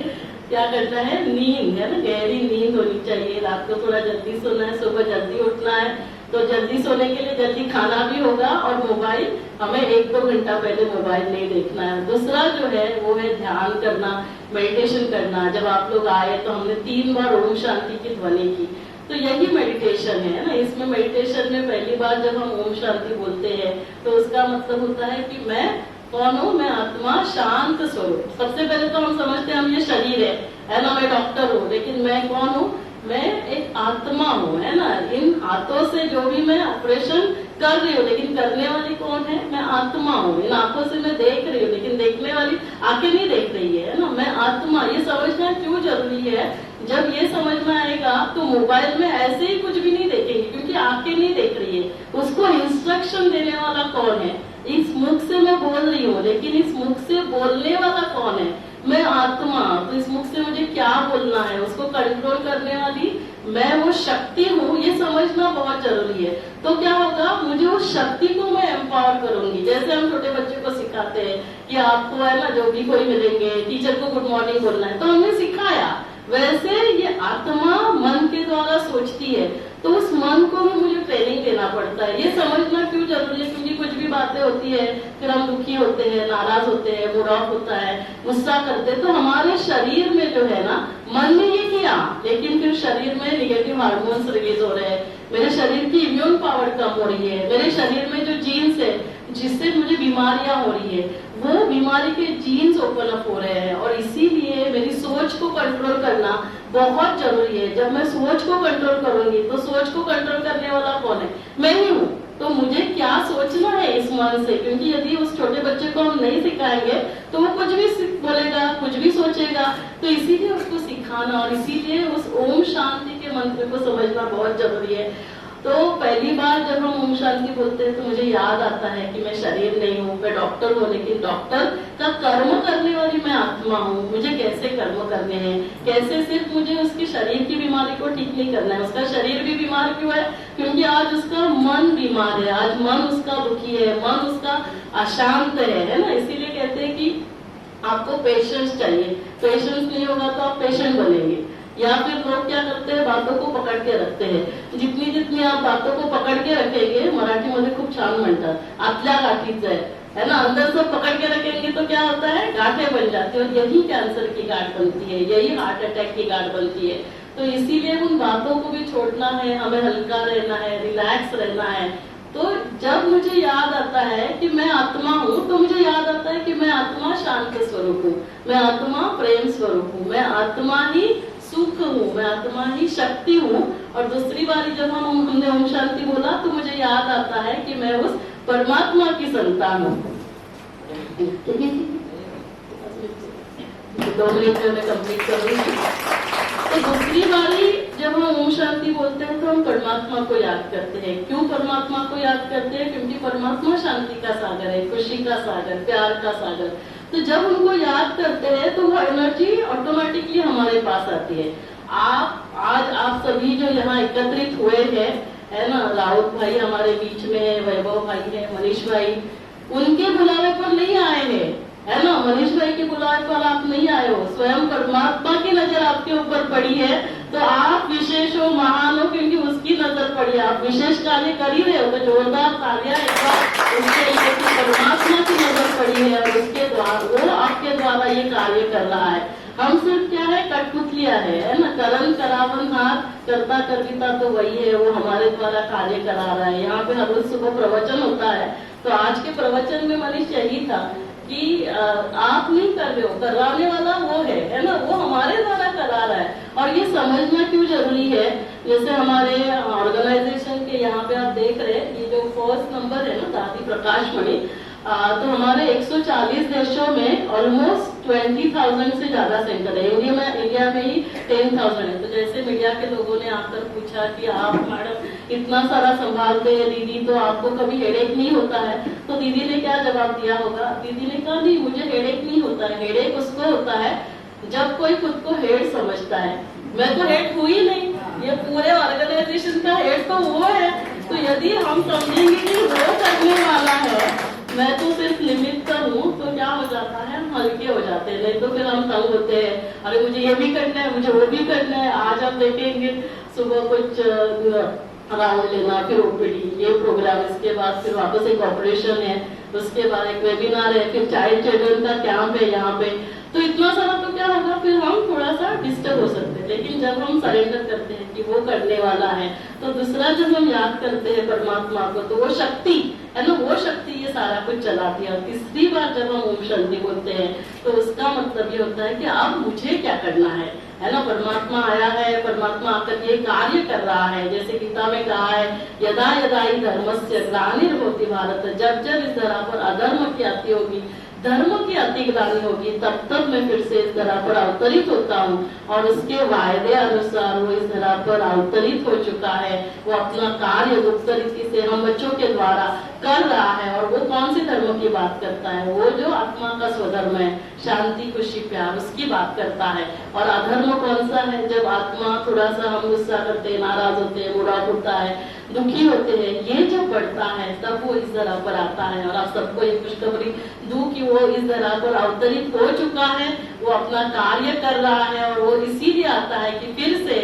क्या करना है, नींद है ना, गहरी नींद होनी चाहिए। रात को थोड़ा जल्दी सोना है, सुबह जल्दी उठना है। तो जल्दी सोने के लिए जल्दी खाना भी होगा, और मोबाइल हमें 1-2 घंटा पहले मोबाइल नहीं देखना है। दूसरा जो है वो है ध्यान करना, मेडिटेशन करना। जब आप लोग आए तो हमने 3 बार ओम शांति की ध्वनि की, तो यही मेडिटेशन है ना। इसमें मेडिटेशन में पहली बार जब हम ओम शांति बोलते हैं तो उसका मतलब होता है कि मैं कौन हूँ, मैं आत्मा शांत स्वरूप। सबसे पहले तो हम समझते हैं हम ये शरीर है ना, मैं डॉक्टर हूँ, लेकिन मैं कौन हूँ, मैं एक आत्मा हूँ, है ना। इन हाथों से जो भी मैं ऑपरेशन कर रही हूँ, लेकिन करने वाली कौन है, मैं आत्मा हूँ। इन आंखों से मैं देख रही हूँ, लेकिन देखने वाली आंखें नहीं देख रही है ना, मैं आत्मा। ये समझना क्यों जरूरी है, जब ये समझ में आएगा तो मोबाइल में ऐसे ही कुछ भी नहीं देखेंगे, क्योंकि आंखें नहीं देख रही है। उसको इंस्ट्रक्शन देने वाला कौन है, इस मुख से मैं बोल रही हूँ, लेकिन इस मुख से बोलने वाला कौन है, मैं आत्मा। तो इस मुख से मुझे क्या बोलना है, उसको कंट्रोल करने वाली मैं वो शक्ति हूँ, ये समझना बहुत जरूरी है। तो क्या होगा, मुझे उस शक्ति को मैं एम्पावर करूंगी। जैसे हम छोटे बच्चे को सिखाते हैं कि आपको है ना, जो भी कोई मिलेंगे टीचर को गुड मॉर्निंग बोलना है, तो हमने सिखाया। वैसे ये आत्मा मन के द्वारा सोचती है, तो उस मन को भी मुझे ट्रेनिंग देना पड़ता है। ये समझना क्यों जरूरी है, क्योंकि कुछ भी बातें होती है, फिर हम दुखी होते हैं, नाराज होते हैं, मूड ऑफ होता है, गुस्सा करते हैं, तो हमारे शरीर में जो है ना, मन ने ये किया, लेकिन फिर शरीर में निगेटिव हार्मोन्स रिलीज हो रहे हैं, मेरे शरीर की इम्यून पावर कम हो रही है, मेरे शरीर में जो जीन्स है जिससे मुझे बीमारियां हो रही है, वो बीमारी के जीन्स ओपन अप हो रहे हैं। और इसीलिए मेरी सोच को कंट्रोल करना बहुत जरूरी है। जब मैं सोच को कंट्रोल करूंगी तो सोच को कंट्रोल करने वाला कौन है, मैं ही हूँ। तो मुझे क्या सोचना है इस मन से, क्योंकि यदि उस छोटे बच्चे को हम नहीं सिखाएंगे तो वो कुछ भी बोलेगा, कुछ भी सोचेगा। तो इसीलिए उसको सिखाना, और इसीलिए उस ओम शांति के मंत्र को समझना बहुत जरूरी है। तो पहली बार जब हम ओम शांति बोलते हैं तो मुझे याद आता है कि मैं शरीर नहीं हूँ, मैं डॉक्टर हूँ, लेकिन डॉक्टर का कर्म करने वाली मैं आत्मा हूँ। मुझे कैसे कर्म करने हैं, कैसे सिर्फ मुझे उसके शरीर की बीमारी को ठीक नहीं करना है। उसका शरीर भी बीमार क्यों है, क्योंकि आज उसका मन बीमार है, आज मन उसका दुखी है, मन उसका अशांत है ना। इसीलिए कहते हैं कि आपको पेशेंस चाहिए, पेशेंस नहीं होगा तो आप पेशेंट बनेंगे। या फिर लोग क्या करते हैं, बातों को पकड़ के रखते हैं। जितनी जितनी आप बातों को पकड़ के रखेंगे, मराठी मध्ये खूप छान म्हणतात आतल्या गाठीचं है ना, अंदर से पकड़ के रखेंगे तो क्या होता है, गांठें बन जाती है, और यही कैंसर की गांठ बनती है, यही हार्ट अटैक की गांठ बनती है। तो इसीलिए उन बातों को भी छोड़ना है, हमें हल्का रहना है, रिलैक्स रहना है। तो जब मुझे याद आता है कि मैं आत्मा हूँ, तो मुझे याद आता है कि मैं आत्मा शांत स्वरूप हूँ, मैं आत्मा प्रेम स्वरूप हूँ, मैं आत्मा ही सुख हूँ, मैं आत्मा ही शक्ति हूँ। और दूसरी बारी जब हमने ओम शांति बोला तो मुझे याद आता है कि मैं उस परमात्मा की संतान हूँ। 2 मिनट में मैं कंप्लीट करूंगी। तो दूसरी बारी जब हम ओम शांति बोलते हैं तो हम परमात्मा को याद करते हैं। क्यों परमात्मा को याद करते हैं, क्योंकि परमात्मा शांति का सागर है, खुशी का सागर, प्यार का सागर। तो जब उनको याद करते हैं तो वो एनर्जी ऑटोमेटिकली हमारे पास आती है। आज आप सभी जो यहाँ एकत्रित हुए हैं, है ना, राउत भाई हमारे बीच में है, वैभव भाई है, मनीष भाई, उनके बुलावे पर नहीं आए हैं, है ना। मनीष भाई के बुलावे पर आप नहीं आए हो, स्वयं परमात्मा की नजर आपके ऊपर पड़ी है, तो आप विशेष हो, महान हो, क्योंकि उसकी नजर पड़ी है। आप विशेष कार्य कर ही रहे हो, तो जोरदार तालियां एक बार उसके लिए कि परमात्मा की नजर पड़ी है, और उसके द्वारा वो आपके द्वारा ये कार्य कर रहा है। हम सिर्फ क्या है, कठपुतलियां है ना, करन करावन हाथ करता करविता तो वही है, वो हमारे द्वारा कार्य करा रहा है। यहाँ पे हर रोज सुबह प्रवचन होता है, तो आज के प्रवचन में मनीष यही था कि आप नहीं कर रहे हो, कराने वाला वो है ना, वो हमारे द्वारा करा रहा है। और और ये समझना क्यों जरूरी है, जैसे हमारे ऑर्गेनाइजेशन के यहाँ पे आप देख रहे हैं, ये जो फर्स्ट नंबर है ना दादी प्रकाश मणि, तो हमारे 140 देशों में ऑलमोस्ट 20,000 से ज्यादा सेंटर है। इंडिया में ही 10,000 है। तो जैसे मीडिया के लोगों ने आकर पूछा कि आप मैडम इतना सारा संभालते हैं दीदी, तो आपको कभी हेडेक नहीं होता है? तो दीदी ने क्या जवाब दिया होगा? दीदी ने कहा नहीं, मुझे हेडेक नहीं होता है। हेडेक उसको होता है जब कोई खुद को हेड समझता है। मैं तो हेड हुई नहीं, ये पूरे ऑर्गेनाइजेशन का हेड तो वो है। तो यदि हम समझेंगे कि वो करने वाला है, मैं तो सिर्फ लिमिट का हूँ, तो क्या हो जाता है, हम हल्के हो जाते हैं। नहीं तो फिर हम तंग होते हैं, अरे मुझे ये भी करना है, मुझे वो भी करना है। आज आप देखेंगे सुबह कुछ राउंड लेना, फिर ओपीडी, ये प्रोग्राम, इसके बाद फिर वापस एक ऑपरेशन है, उसके बाद एक वेबिनार है, फिर चाइल्ड चिल्ड्रन का कैंप है यहाँ पे। तो इतना सारा तो क्या होगा, फिर हम थोड़ा सा डिस्टर्ब हो सकते हैं। लेकिन जब हम सरेंडर करते हैं कि वो करने वाला है, तो दूसरा जब हम याद करते हैं परमात्मा को, तो वो शक्ति है ना, वो शक्ति ये सारा कुछ चलाती है। और तीसरी बार जब हम ओम शांति बोलते हैं, तो उसका मतलब ये होता है कि अब मुझे क्या करना है ना। परमात्मा आया है, परमात्मा आकर ये कार्य कर रहा है। जैसे गीता में कहा है, यदा यदा ही धर्मस्य ग्लानिर्भवति भारत, जब जब इस धरा पर अधर्म की आती होगी, धर्म की अतिग्लानि होगी, तब तब मैं फिर से इस धरा पर अवतरित होता हूँ। और उसके वायदे अनुसार वो इस धरा पर अवतरित हो चुका है। वो अपना कार्य गुप्त रीति से हम बच्चों के द्वारा कर रहा है। और वो कौन सी धर्म की बात करता है? वो जो आत्मा का स्वधर्म है, शांति, खुशी, प्यार, उसकी बात करता है। और अधर्म कौन सा है? जब आत्मा थोड़ा सा हम गुस्सा करते हैं, नाराज होते हैं, बुरा होता है, दुखी होते हैं, ये जब बढ़ता है तब वो इस धरा पर आता है। और आप सबको ये खुशखबरी दूं कि वो इस धरा पर अवतरित हो चुका है, वो अपना कार्य कर रहा है। और वो इसीलिए आता है कि फिर से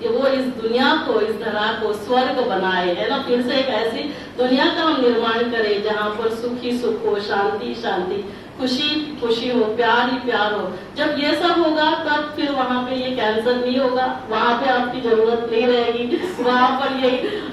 कि वो इस दुनिया को, इस धरा को स्वर्ग बनाए, है ना। फिर से एक ऐसी दुनिया का हम निर्माण करें जहाँ पर सुख ही सुख हो, शांति शांति, खुशी खुशी हो, प्यार ही प्यार हो। जब ये सब होगा तब फिर वहाँ पे ये कैंसर नहीं होगा, वहाँ पे आपकी जरूरत नहीं रहेगी, वहाँ पर ये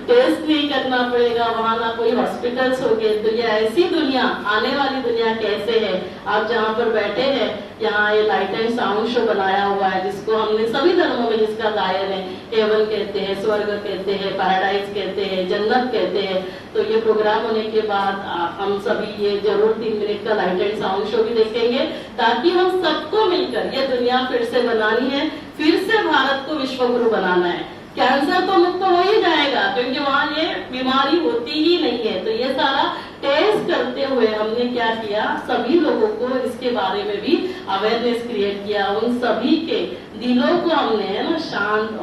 टेस्ट नहीं करना पड़ेगा, वहाँ ना कोई हॉस्पिटल्स होंगे। तो ये ऐसी दुनिया, आने वाली दुनिया कैसे है? आप जहाँ पर बैठे हैं, यहाँ ये लाइट एंड साउंड शो बनाया हुआ है, जिसको हमने सभी धर्मों में जिसका गायन है, हेवन कहते हैं, स्वर्ग कहते हैं, पैराडाइज कहते हैं, जन्नत कहते हैं। तो ये प्रोग्राम होने के बाद हम सभी ये जरूर 3 मिनट का लाइट एंड साउंड शो भी देखेंगे, ताकि हम सबको मिलकर ये दुनिया फिर से बनानी है, फिर से भारत को विश्व गुरु बनाना है। कैंसर तो मुक्त हो ही जाएगा, क्योंकि वहाँ ये बीमारी होती ही नहीं है। तो ये सारा टेस्ट करते हुए हमने क्या किया, सभी लोगों को इसके बारे में भी अवेयरनेस क्रिएट किया। उन सभी के दिलों को हमने, है ना, शांत,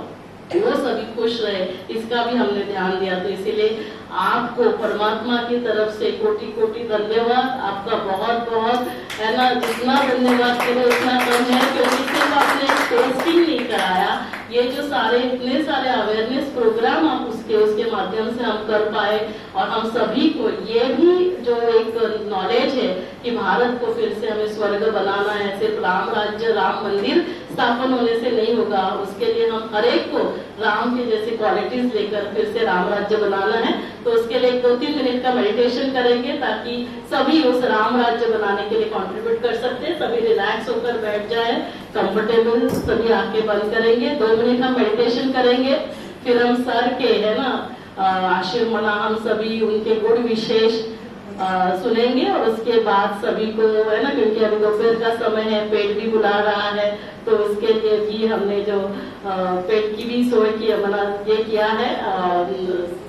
वो सभी खुश रहे, इसका भी हमने ध्यान दिया। तो इसीलिए आपको परमात्मा की तरफ से कोटि कोटि धन्यवाद। आपका बहुत बहुत, है ना, जितना धन्यवाद करो उतना कम है, क्योंकि सिर्फ आपने टेस्टिंग नहीं कराया, ये जो सारे इतने सारे अवेयरनेस प्रोग्राम आप उसके माध्यम से हम कर पाए। और हम सभी को ये भी जो एक नॉलेज है कि भारत को फिर से हमें स्वर्ग बनाना है, सिर्फ राम राज्य, राम मंदिर स्थापन होने से नहीं होगा। उसके लिए हम हर एक को राम के जैसे क्वालिटीज लेकर फिर से राम राज्य बनाना है। तो उसके लिए 2-3 मिनट का मेडिटेशन करेंगे, ताकि सभी उस राम राज्य बनाने के लिए कंट्रीब्यूट कर सकते हैं। सभी रिलैक्स होकर बैठ जाए, कंफर्टेबल, सभी आंखें बंद करेंगे, 2 मिनट हम मेडिटेशन करेंगे। फिर हम सर के, है ना, आशीर्वाद, हम सभी उनके गुण विशेष सुनेंगे। और उसके बाद सभी को, है ना, क्योंकि अभी दोपहर का समय है, पेट भी बुला रहा है, तो उसके लिए भी हमने जो पेट की भी सोच की बना ये किया है,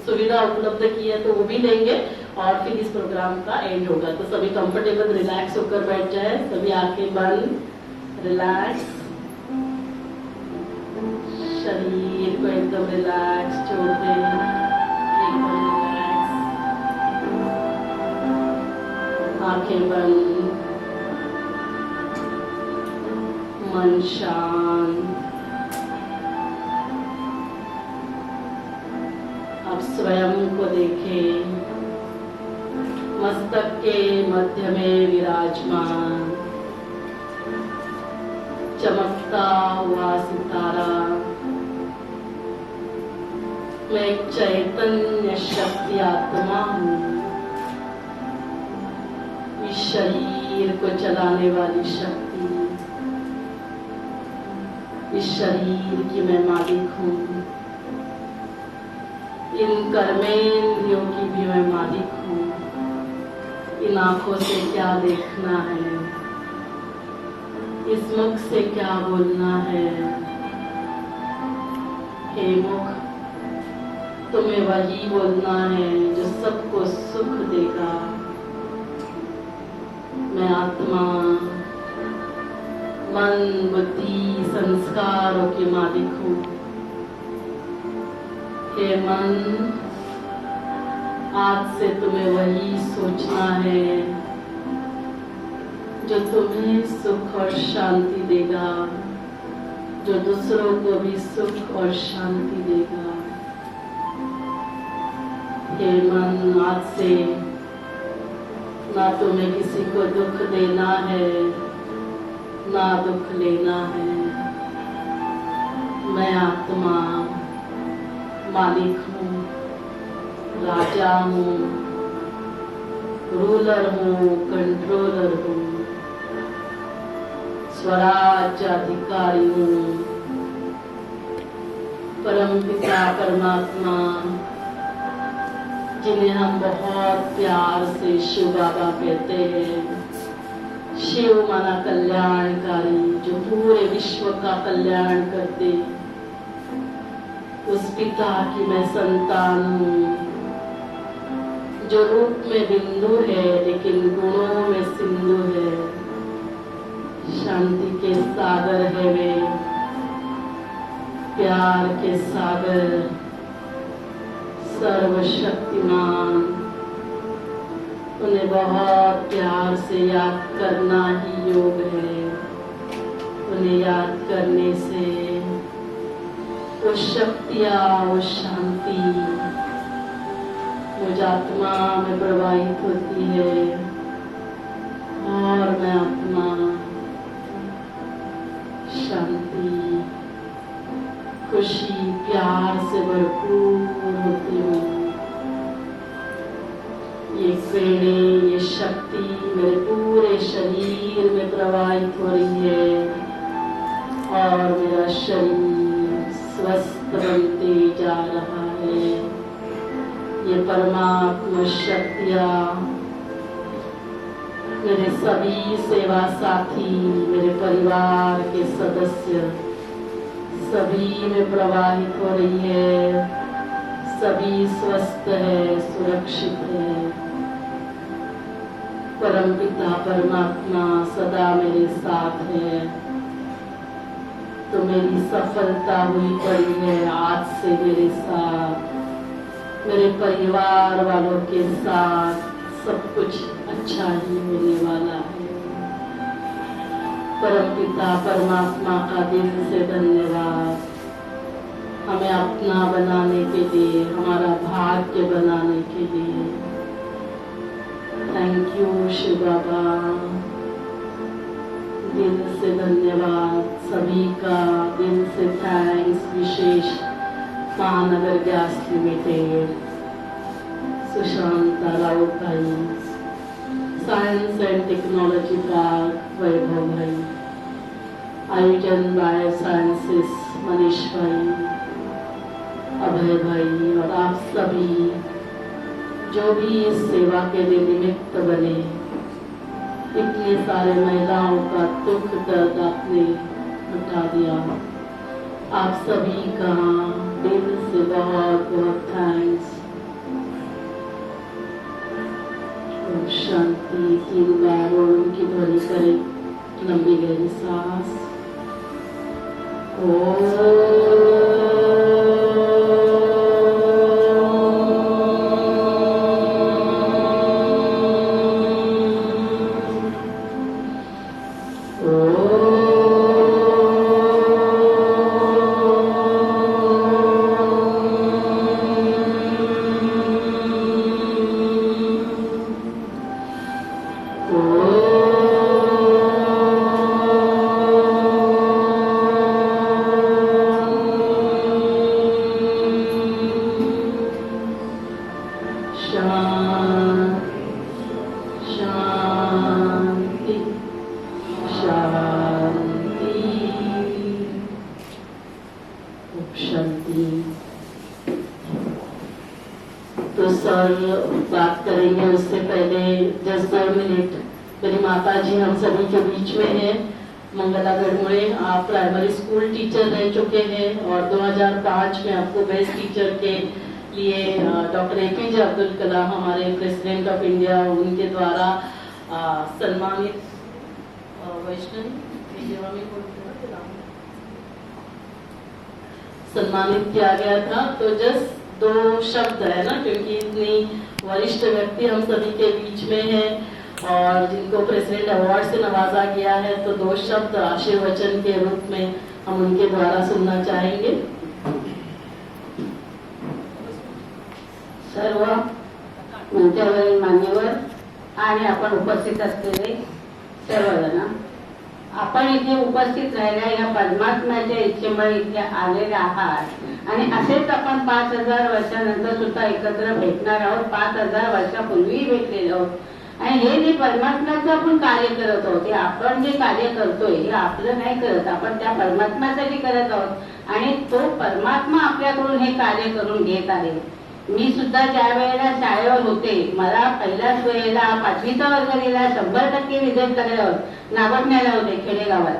सुविधा उपलब्ध की है, तो वो भी देंगे। और फिर इस प्रोग्राम का एंड होगा। तो सभी कंफर्टेबल रिलैक्स होकर बैठ जाए, सभी आंखें बंद, रिलैक्स, शरीर को एकदम रिलैक्स छोड़ दें, एकदम रिलैक्स, आंखें बंद, मन शांत। अब स्वयं को देखें, मस्तक के मध्य में विराजमान चमकता हुआ सितारा। मैं एक चैतन्य शक्ति आत्मा हूँ, इस शरीर को चलाने वाली शक्ति, इस शरीर की मैं मालिक हूँ, इन कर्मेंद्रियों की भी मैं मालिक हूँ। इन आंखों से क्या देखना है, इस मुख से क्या बोलना है। हे मुख, तुम्हें वही बोलना है जो सबको सुख देगा। मैं आत्मा, मन, बुद्धि, संस्कारों की मालिक हूँ। हे मन, आज से तुम्हें वही सोचना है जो तुम्हें सुख और शांति देगा, जो दूसरों को भी सुख और शांति देगा। हे मन, आज से ना तुम्हें किसी को दुख देना है, ना दुख लेना है। मैं आत्मा मालिक हूँ, राजा हूँ, रूलर हूँ, कंट्रोलर हूँ, स्वराज अधिकारी हूँ। परमपिता परमात्मा, जिन्हें हम बहुत प्यार से शिव बाबा कहते हैं, शिव माना कल्याणकारी, जो पूरे विश्व का कल्याण करते, उस पिता की मैं संतान हूँ, जो रूप में बिंदु है लेकिन गुणों में सिंधु है। शांति के सागर है वे, प्यार के सागर, सर्वशक्तिमान। उन्हें बहुत प्यार से याद करना ही योग है। उन्हें याद करने से वो शक्तियाँ, वो शांति मुझ आत्मा में प्रवाहित होती है और मैं आत्मा शांति, खुशी, प्यार से भरपूर होती हूँ। ये किरणें, ये शक्ति मेरे पूरे शरीर में प्रवाहित हो रही है और मेरा शरीर स्वस्थ बनते जा रहा है। ये परमात्मा शक्तियाँ मेरे सभी सेवा साथी, मेरे परिवार के सदस्य, सभी में प्रवाहित हो रही है। सभी स्वस्थ है, सुरक्षित है। परमपिता परमात्मा सदा मेरे साथ है। तो मेरी सफलता हुई पड़ी है आज से मेरे साथ, मेरे परिवार वालों के साथ सब कुछ अच्छा ही होने वाला है। परमपिता परमात्मा का दिल से धन्यवाद, हमें अपना बनाने के लिए, हमारा भाग्य बनाने के लिए। थैंक यू शिव बाबा, दिल से धन्यवाद सभी का, दिल से थैंक्स। विशेष महानगर गैस लिमिटेड, सुशांता राउत भाई, साइंस एंड टेक्नोलॉजी पार्क वैभव भाई, आयोजन बायो साइंसेस मनीष भाई, अभय भाई और आप सभी जो भी इस सेवा के लिए निमित्त बने। इतने सारे महिलाओं का दुख दर्द आपने हटा दिया। आप सभी का दिल से बहुत बहुत थैंक्स। शांति 3 बार ओम की ध्वनि करें, लंबी गहरी सांस। सर बात करेंगे उससे पहले जस्ट 2 मिनट मेरी माता जी हम सभी के बीच में है। मंगला गढ़मुड़े, आप प्राइमरी स्कूल टीचर रह चुके हैं और 2005 में आपको बेस्ट टीचर के लिए डॉक्टर APJ अब्दुल कलाम हमारे प्रेसिडेंट ऑफ इंडिया उनके द्वारा सम्मानित सम्मानित किया गया था। तो जस्ट 2 शब्द है ना, क्योंकि इतनी वरिष्ठ व्यक्ति हम सभी के बीच में है और जिनको प्रेसिडेंट अवार्ड से नवाजा गया है, तो 2 शब्द आशीर्वचन के रूप में हम उनके द्वारा सुनना चाहेंगे। सर्व मंचावरील मान्यवर आणि आपण उपस्थित असलेले सर्वजण, आपण इथे उपस्थित राहिल्या या परमात्म्याच्या इच्छेमुळे इथे आलेले आहात आणि असेच आपण 5000 वर्षानंतर सुद्धा एकत्र भेटणार आहोत। 5000 वर्षापूर्वी भेटलेलो आहोत आणि हे जे परमात्म्याचं आपण कार्य करत आहोत, हे आपण जे कार्य करतोय हे आपलं नाही करत, आपण त्या परमात्म्यासाठी करत आहोत आणि तो परमात्मा आपल्याकडून हे कार्य करून घेत आहे। मी सुद्धा ज्या वेळेला शाळेवर होते, मला पहिल्याच वेळेला 5वीचा वर्ग दिला, 100% रिझल्ट लागल्यावर नागोठण्याला होते खेडेगावात,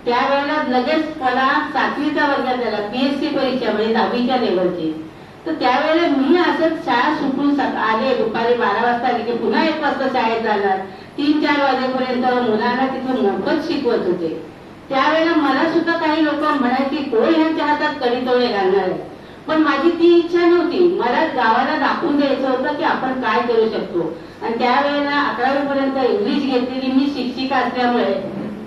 त्यावेळेला लगेच मला 7वीचा वर्ग दिला, PSC परीक्षा म्हणजे 10वीच्या लेवलची। तर त्यावेळेला मी असंच शाळा सुटून आले, दुपारी 12 वाजता आले की पुन्हा 1 वाजता शाळेत जाणार, 3-4 वाजेपर्यंत मुलांना तिथे मोफत शिकवत होते। त्यावेळेला मला सुद्धा काही लोक म्हणायची कोण ह्यांच्या हातात कढीतोळे घालणार आहे, पण माझी ती इच्छा नव्हती। मला गावाला दाखवून द्यायचं होतं की आपण काय करू शकतो आणि त्यावेळेला 11वी पर्यंत इंग्लिश घेतलेली मी शिक्षिका असल्यामुळे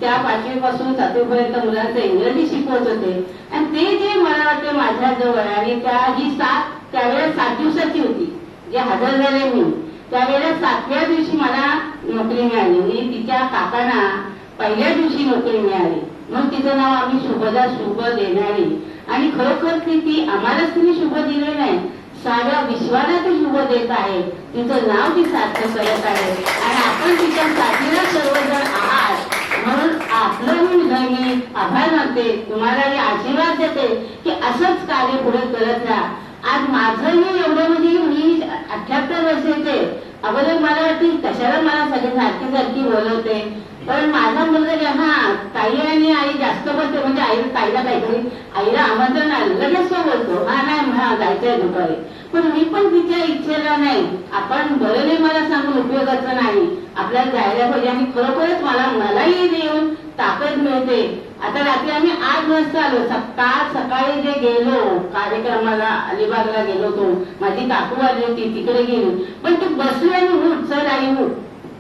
त्या 5वी पासून 7वी पर्यंत मुलांचं इंग्रजी शिकवत होते आणि ते जे मला वाटते माझ्या जवळ आणि ही त्यावेळेला 7 दिवसाची होती, जे हजर झाले मी त्यावेळेला 7व्या दिवशी मला नोकरी मिळाली। मी तिच्या काकांना पहिल्या दिवशी नोकरी मिळाली, मग तिचं नाव आम्ही शुभदा शुभ देणारी आणि खरोखर ती आम्हालाच तिने शुभ दिले नाही, साऱ्या विश्वाला ते शुभ देत आहे, तिचं नाव ती सार्थक करत आहे आणि आपण तिच्या साथीला सर्वजण आहात म्हणून आपलं मी आभार मानते, तुम्हालाही आशीर्वाद देते की असंच कार्य पुढे करत राहा। आज माझंही एवढं म्हणजे मी 78 वर्षाचे, अगोदर मला वाटते कशाला मला सगळे सारखी बोलवते, पण माझा मुलगा हा ताई आणि आई जास्त बोलते, म्हणजे आईला ताईला काहीतरी आईला आमंत्रण आलं लगेच तो बोलतो हा नाही म्हणा जायचंय दुपारी, पण मी पण तिच्या इच्छेला नाही, आपण बरं नाही मला सांगून उपयोगाचं नाही, आपल्याला जायला पाहिजे आणि खरोखरच मलाही येऊन ताकद मिळते। आता रात्री आम्ही 8 वाजता आलो, सकाळी जे गेलो कार्यक्रमाला अलिबागला गेलो, तो माझी काकू आली होती तिकडे गेली, पण तू बसली आणि उठ चल आई उठ,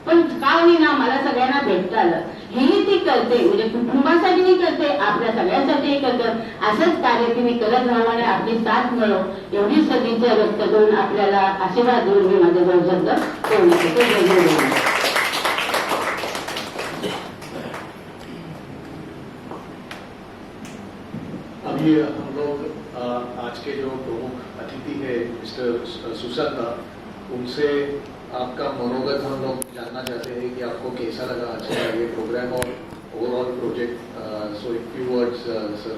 पण का होईना मला सगळ्यांना भेटता आलं, हेही ती करते, म्हणजे कुटुंबासाठीही करते, आपल्या सगळ्यांसाठीही करते, असंच कार्य तिने करत राहावं आणि आपली साथ मिळो एवढी सदिच्छा व्यक्त करून आपल्याला आशीर्वाद देऊन मी माझे 2 शब्द बोलतो। अभी हम लोग आज के जो प्रमुख अतिथि है मिस्टर सुशांता, उनसे आपका मनोगत हम लोग जानना चाहते हैं कि आपको कैसा लगा अच्छा लगा ये प्रोग्राम और overall project. So in few words sir.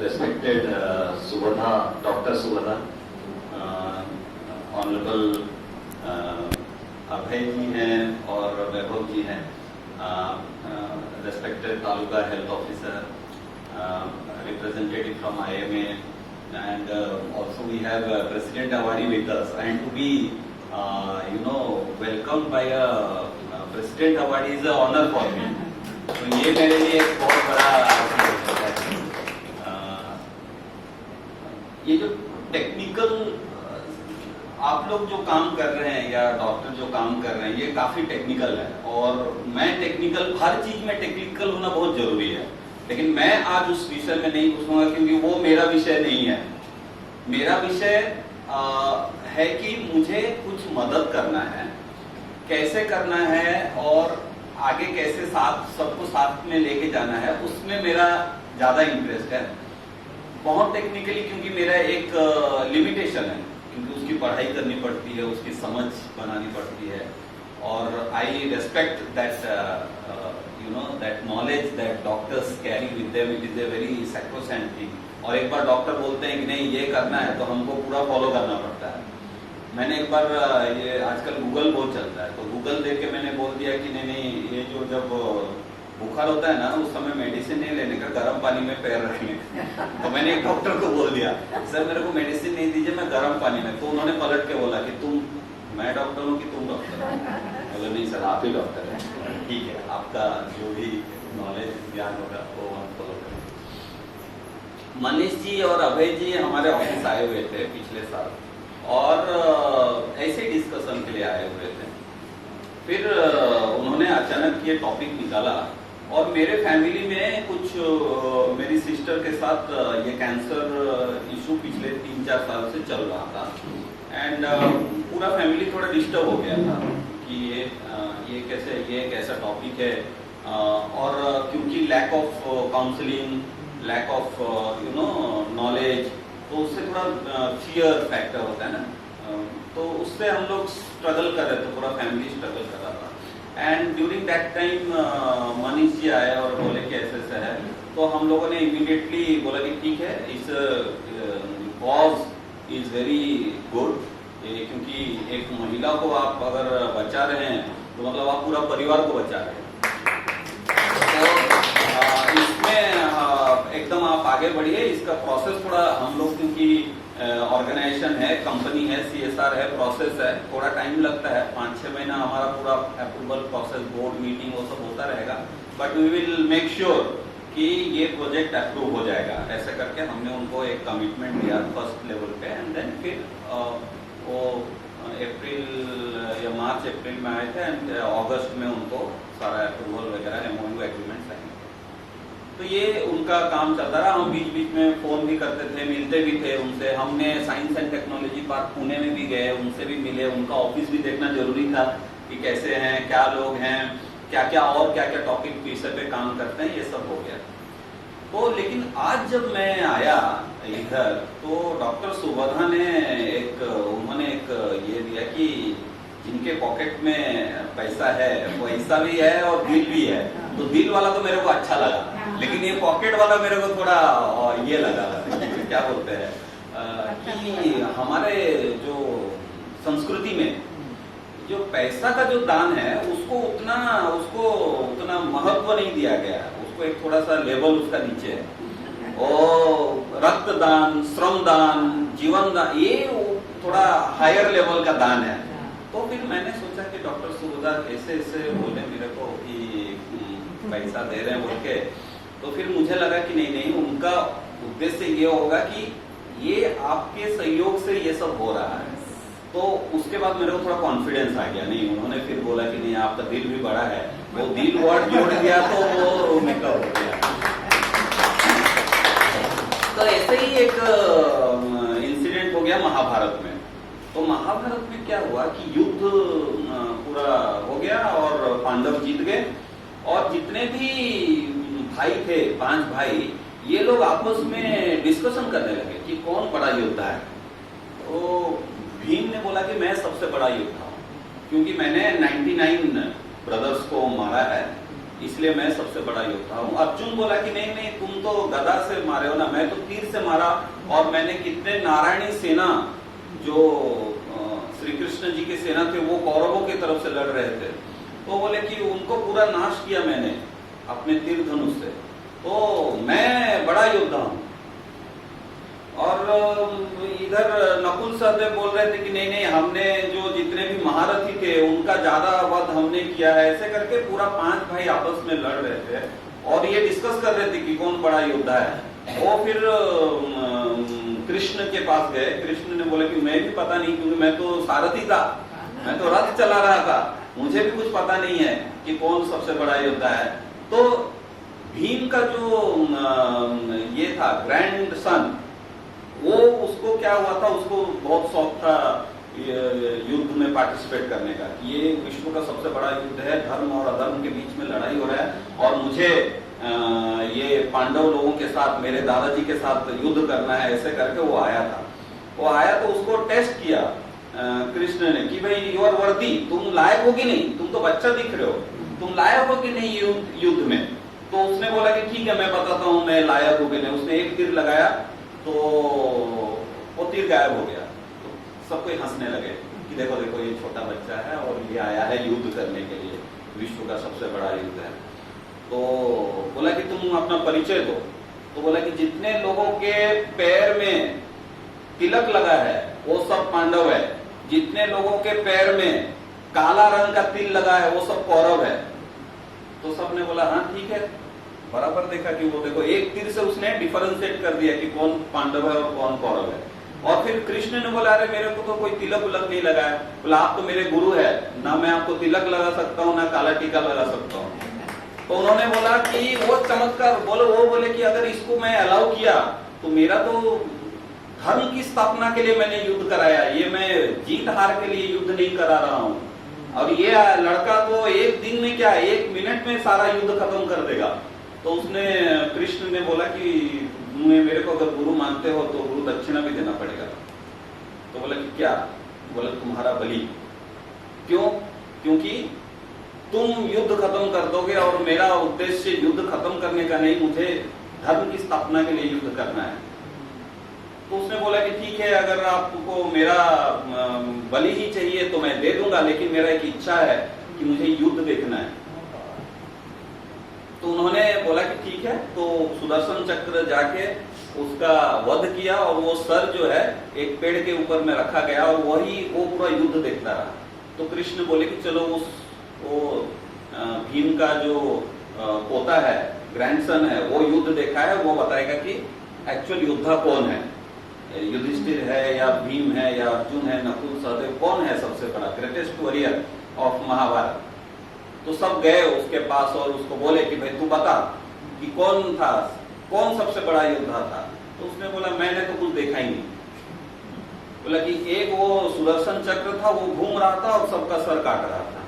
Respected Subhadha, Dr. Subhadha, honourable Abhay ji हैं और वैभव जी हैं, respected taluka health officer, representative from IMA, and also we have President Awadi with us, and to be welcomed by a President Awadi is a honor for me. तो ये मेरे लिए एक बहुत बड़ा ये जो टेक्निकल आप लोग जो काम कर रहे हैं या डॉक्टर जो काम कर रहे हैं ये काफी टेक्निकल है, और मैं टेक्निकल हर चीज में टेक्निकल होना बहुत जरूरी है, लेकिन मैं आज उस विषय में नहीं घुसूंगा क्योंकि वो मेरा विषय नहीं है। मेरा विषय है कि मुझे कुछ मदद करना है, कैसे करना है और आगे कैसे सबको साथ में लेके जाना है, उसमें मेरा ज्यादा इंटरेस्ट है। बहुत टेक्निकली, क्योंकि मेरा एक लिमिटेशन है, क्योंकि उसकी पढ़ाई करनी पड़ती है, उसकी समझ बनानी पड़ती है, और आई respect that that knowledge that doctors carry with them, it is a very sacrosanct thing. और एक बार डॉक्टर बोलते हैं कि नहीं ये करना है, तो हमको पूरा फॉलो करना पड़ता है। मैंने एक बार ये आजकल गूगल बहुत चलता है, तो गूगल देख के मैंने बोल दिया कि नहीं ये जो जब बुखार होता है ना, उस समय मेडिसिन नहीं लेने का, गर्म पानी में पैर रखने का। तो मैंने एक डॉक्टर को बोल दिया, सर मेरे को मेडिसिन नहीं दीजिए, मैं गर्म पानी में। तो उन्होंने पलट के बोला कि मैं डॉक्टर हूँ कि तुम डॉक्टर हो? बोला नहीं सर आप ही डॉक्टर है। ठीक है, आपका जो भी नॉलेज ज्ञान होगा वो हम फॉलो करें। मनीष जी और अभय जी हमारे ऑफिस आए हुए थे पिछले साल, और ऐसे डिस्कशन के लिए आए हुए थे। फिर उन्होंने अचानक ये टॉपिक निकाला, और मेरे फैमिली में कुछ मेरी सिस्टर के साथ ये कैंसर इशू पिछले 3-4 साल से चल रहा था, एंड पूरा फैमिली थोड़ा डिस्टर्ब हो गया था कि ये एक ऐसा टॉपिक है, और क्योंकि lack of counselling, lack of knowledge, तो उससे थोड़ा फियर फैक्टर होता है ना, तो उससे हम लोग स्ट्रगल कर रहे थे, पूरा फैमिली स्ट्रगल कर रहा था। And during that time Manish ji आए और बोले कि ऐसे ऐसा है, तो हम लोगों ने इमीडिएटली बोला कि ठीक है, इस कॉज इज वेरी गुड, क्योंकि एक महिला को आप अगर बचा रहे हैं तो मतलब आप पूरा परिवार को बचा रहे हैं। तो इसमें एकदम आप आगे बढ़िए। इसका प्रोसेस थोड़ा हम लोग, क्योंकि ऑर्गेनाइजेशन है, कंपनी है, CSR है, प्रोसेस है, थोड़ा टाइम लगता है, 5-6 महीना हमारा पूरा अप्रूवल प्रोसेस, बोर्ड मीटिंग वो सब होता रहेगा, but we will make sure कि ये प्रोजेक्ट अप्रूव हो जाएगा। ऐसे करके हमने उनको एक कमिटमेंट दिया फर्स्ट लेवल पे, एंड देन फिर वो अप्रैल या मार्च अप्रैल में आए थे, एंड अगस्त में उनको सारा अप्रूवल वगैरह MOU एग्रीमेंट साइन। तो ये उनका काम चलता रहा। हम बीच बीच में फोन भी करते थे, मिलते भी थे उनसे। हमने science and technology park Pune में भी गए, उनसे भी मिले, उनका ऑफिस भी देखना जरूरी था कि कैसे हैं, क्या लोग हैं, क्या क्या टॉपिक विषय पे काम करते हैं, ये सब हो गया। तो लेकिन आज जब मैं आया इधर, तो डॉक्टर सुबोधा ने उन्होंने एक ये दिया कि जिनके पॉकेट में पैसा है, पैसा भी है और दिल भी है, तो दिल वाला तो मेरे को अच्छा लगा, लेकिन ये पॉकेट वाला मेरे को थोड़ा ये लगा, क्या बोलते हैं कि हमारे जो संस्कृति में जो पैसा का जो दान है उसको उतना महत्व नहीं दिया गया, उसको एक थोड़ा सा लेवल उसका नीचे है। और रक्तदान, श्रमदान, जीवन दान, ये थोड़ा हायर लेवल का दान है। तो फिर मैंने सोचा कि डॉक्टर सुबोधा ऐसे बोले मेरे को कि पैसा दे रहे हैं बोल के, तो फिर मुझे लगा कि नहीं, उनका उद्देश्य ये होगा कि ये आपके सहयोग से ये सब हो रहा है। तो उसके बाद मेरे को थोड़ा कॉन्फिडेंस आ गया। नहीं, उन्होंने फिर बोला कि नहीं आपका दिल भी बड़ा है, वो दिल वर्ड जोड़ दिया तो वो मेकअप हो गया। तो ऐसे ही एक इंसिडेंट हो गया महाभारत में। तो महाभारत में क्या हुआ कि युद्ध पूरा हो गया और पांडव जीत गए, और जितने भी भाई थे, 5 भाई, ये लोग आपस में डिस्कशन करने लगे कि कौन बड़ा योद्धा है। तो भीम ने बोला कि मैं सबसे बड़ा योद्धा हूँ, क्योंकि मैंने 99 ब्रदर्स को मारा है, इसलिए मैं सबसे बड़ा योद्धा हूँ। अर्जुन बोला कि नहीं तुम तो गदा से मारे हो ना, मैं तो तीर से मारा, और मैंने कितने नारायणी सेना जो श्री कृष्ण जी की सेना थे वो कौरवों की तरफ से लड़ रहे थे, तो बोले कि उनको पूरा नाश किया मैंने अपने तीर धनुष से, तो मैं बड़ा योद्धा हूँ। और इधर नकुल सहदेव बोल रहे थे कि नहीं हमने जो जितने भी महारथी थे उनका ज्यादा वध हमने किया है। ऐसे करके पूरा 5 भाई आपस में लड़ रहे थे और ये डिस्कस कर रहे थे कि कौन बड़ा योद्धा है। वो फिर कृष्ण के पास गए। कृष्ण ने बोला कि मैं भी पता नहीं, क्योंकि मैं तो सारथी था, मैं तो रथ चला रहा था, मुझे भी कुछ पता नहीं है कि कौन सबसे बड़ा योद्धा है। तो भीम का जो ये था ग्रैंड सन, वो उसको क्या हुआ था, उसको बहुत शौक था युद्ध में पार्टिसिपेट करने का। ये विश्व का सबसे बड़ा युद्ध है, धर्म और अधर्म के बीच में लड़ाई हो रहा है और मुझे ये पांडव लोगों के साथ मेरे दादाजी के साथ युद्ध करना है, ऐसे करके वो आया था। वो आया तो उसको टेस्ट किया कृष्ण ने कि भाई यू आर वर्दी, तुम लायक हो कि नहीं, तुम तो बच्चा दिख रहे हो, तुम लायक हो कि नहीं युद्ध में। तो उसने बोला कि ठीक है मैं बताता हूँ मैं लायक हूँ कि नहीं। उसने एक तीर लगाया तो वो तीर गायब हो गया। तो सब कोई हंसने लगे कि देखो देखो ये छोटा बच्चा है और ये आया है युद्ध करने के लिए, विश्व का सबसे बड़ा युद्ध है। तो बोला कि तुम अपना परिचय दो। तो बोला कि जितने लोगों के पैर में तिलक लगा है वो सब पांडव है, जितने लोगों के पैर में काला रंग का तिल लगा है वो सब कौरव है। तो सबने बोला हाँ ठीक है, बराबर देखा कि वो देखो एक तीर से उसने डिफरेंशिएट कर दिया कि कौन पांडव है और कौन कौरव है। और फिर कृष्ण ने बोला अरे मेरे को तो कोई तिलक उलक नहीं लगा है। बोला आप तो मेरे गुरु है ना, मैं आपको तिलक लगा सकता हूँ ना काला टीका लगा सकता हूँ। तो उन्होंने बोला कि वो चमत्कार वो बोले कि अगर इसको मैं अलाउ किया तो मेरा तो धर्म की स्थापना के लिए मैंने युद्ध कराया, ये मैं जीत हार के लिए युद्ध नहीं करा रहा हूँ। और ये लड़का तो एक दिन में क्या 1 मिनट में सारा युद्ध खत्म कर देगा। तो उसने कृष्ण ने बोला कि मेरे को अगर गुरु मानते हो तो गुरु दक्षिणा भी देना पड़ेगा। तो बोला कि क्या? बोला तुम्हारा बलि। क्यों? क्योंकि तुम युद्ध खत्म कर दोगे और मेरा उद्देश्य युद्ध खत्म करने का नहीं, मुझे धर्म की स्थापना के लिए युद्ध करना है। तो उसने बोला कि ठीक है अगर आपको मेरा बलि ही चाहिए तो मैं दे दूंगा, लेकिन मेरा एक इच्छा है कि मुझे युद्ध देखना है। तो उन्होंने बोला कि ठीक है। तो सुदर्शन चक्र जाके उसका वध किया और वो सर जो है एक पेड़ के ऊपर में रखा गया और वो पूरा युद्ध देखता रहा। तो कृष्ण बोले कि चलो वो भीम का जो पोता है, ग्रैंडसन है, वो युद्ध देखा है, वो बताएगा कि एक्चुअल योद्धा कौन है, युधिष्ठिर है या भीम है या अर्जुन है, नकुल सहदेव, कौन है सबसे बड़ा ग्रेटेस्ट वॉरियर ऑफ महाभारत। तो सब गए उसके पास और उसको बोले कि भाई तू बता कि कौन था, कौन सबसे बड़ा योद्धा था। तो उसने बोला मैंने तो कुछ देखा ही नहीं। बोला कि एक वो सुदर्शन चक्र था, वो घूम रहा था और सबका सर काट रहा था,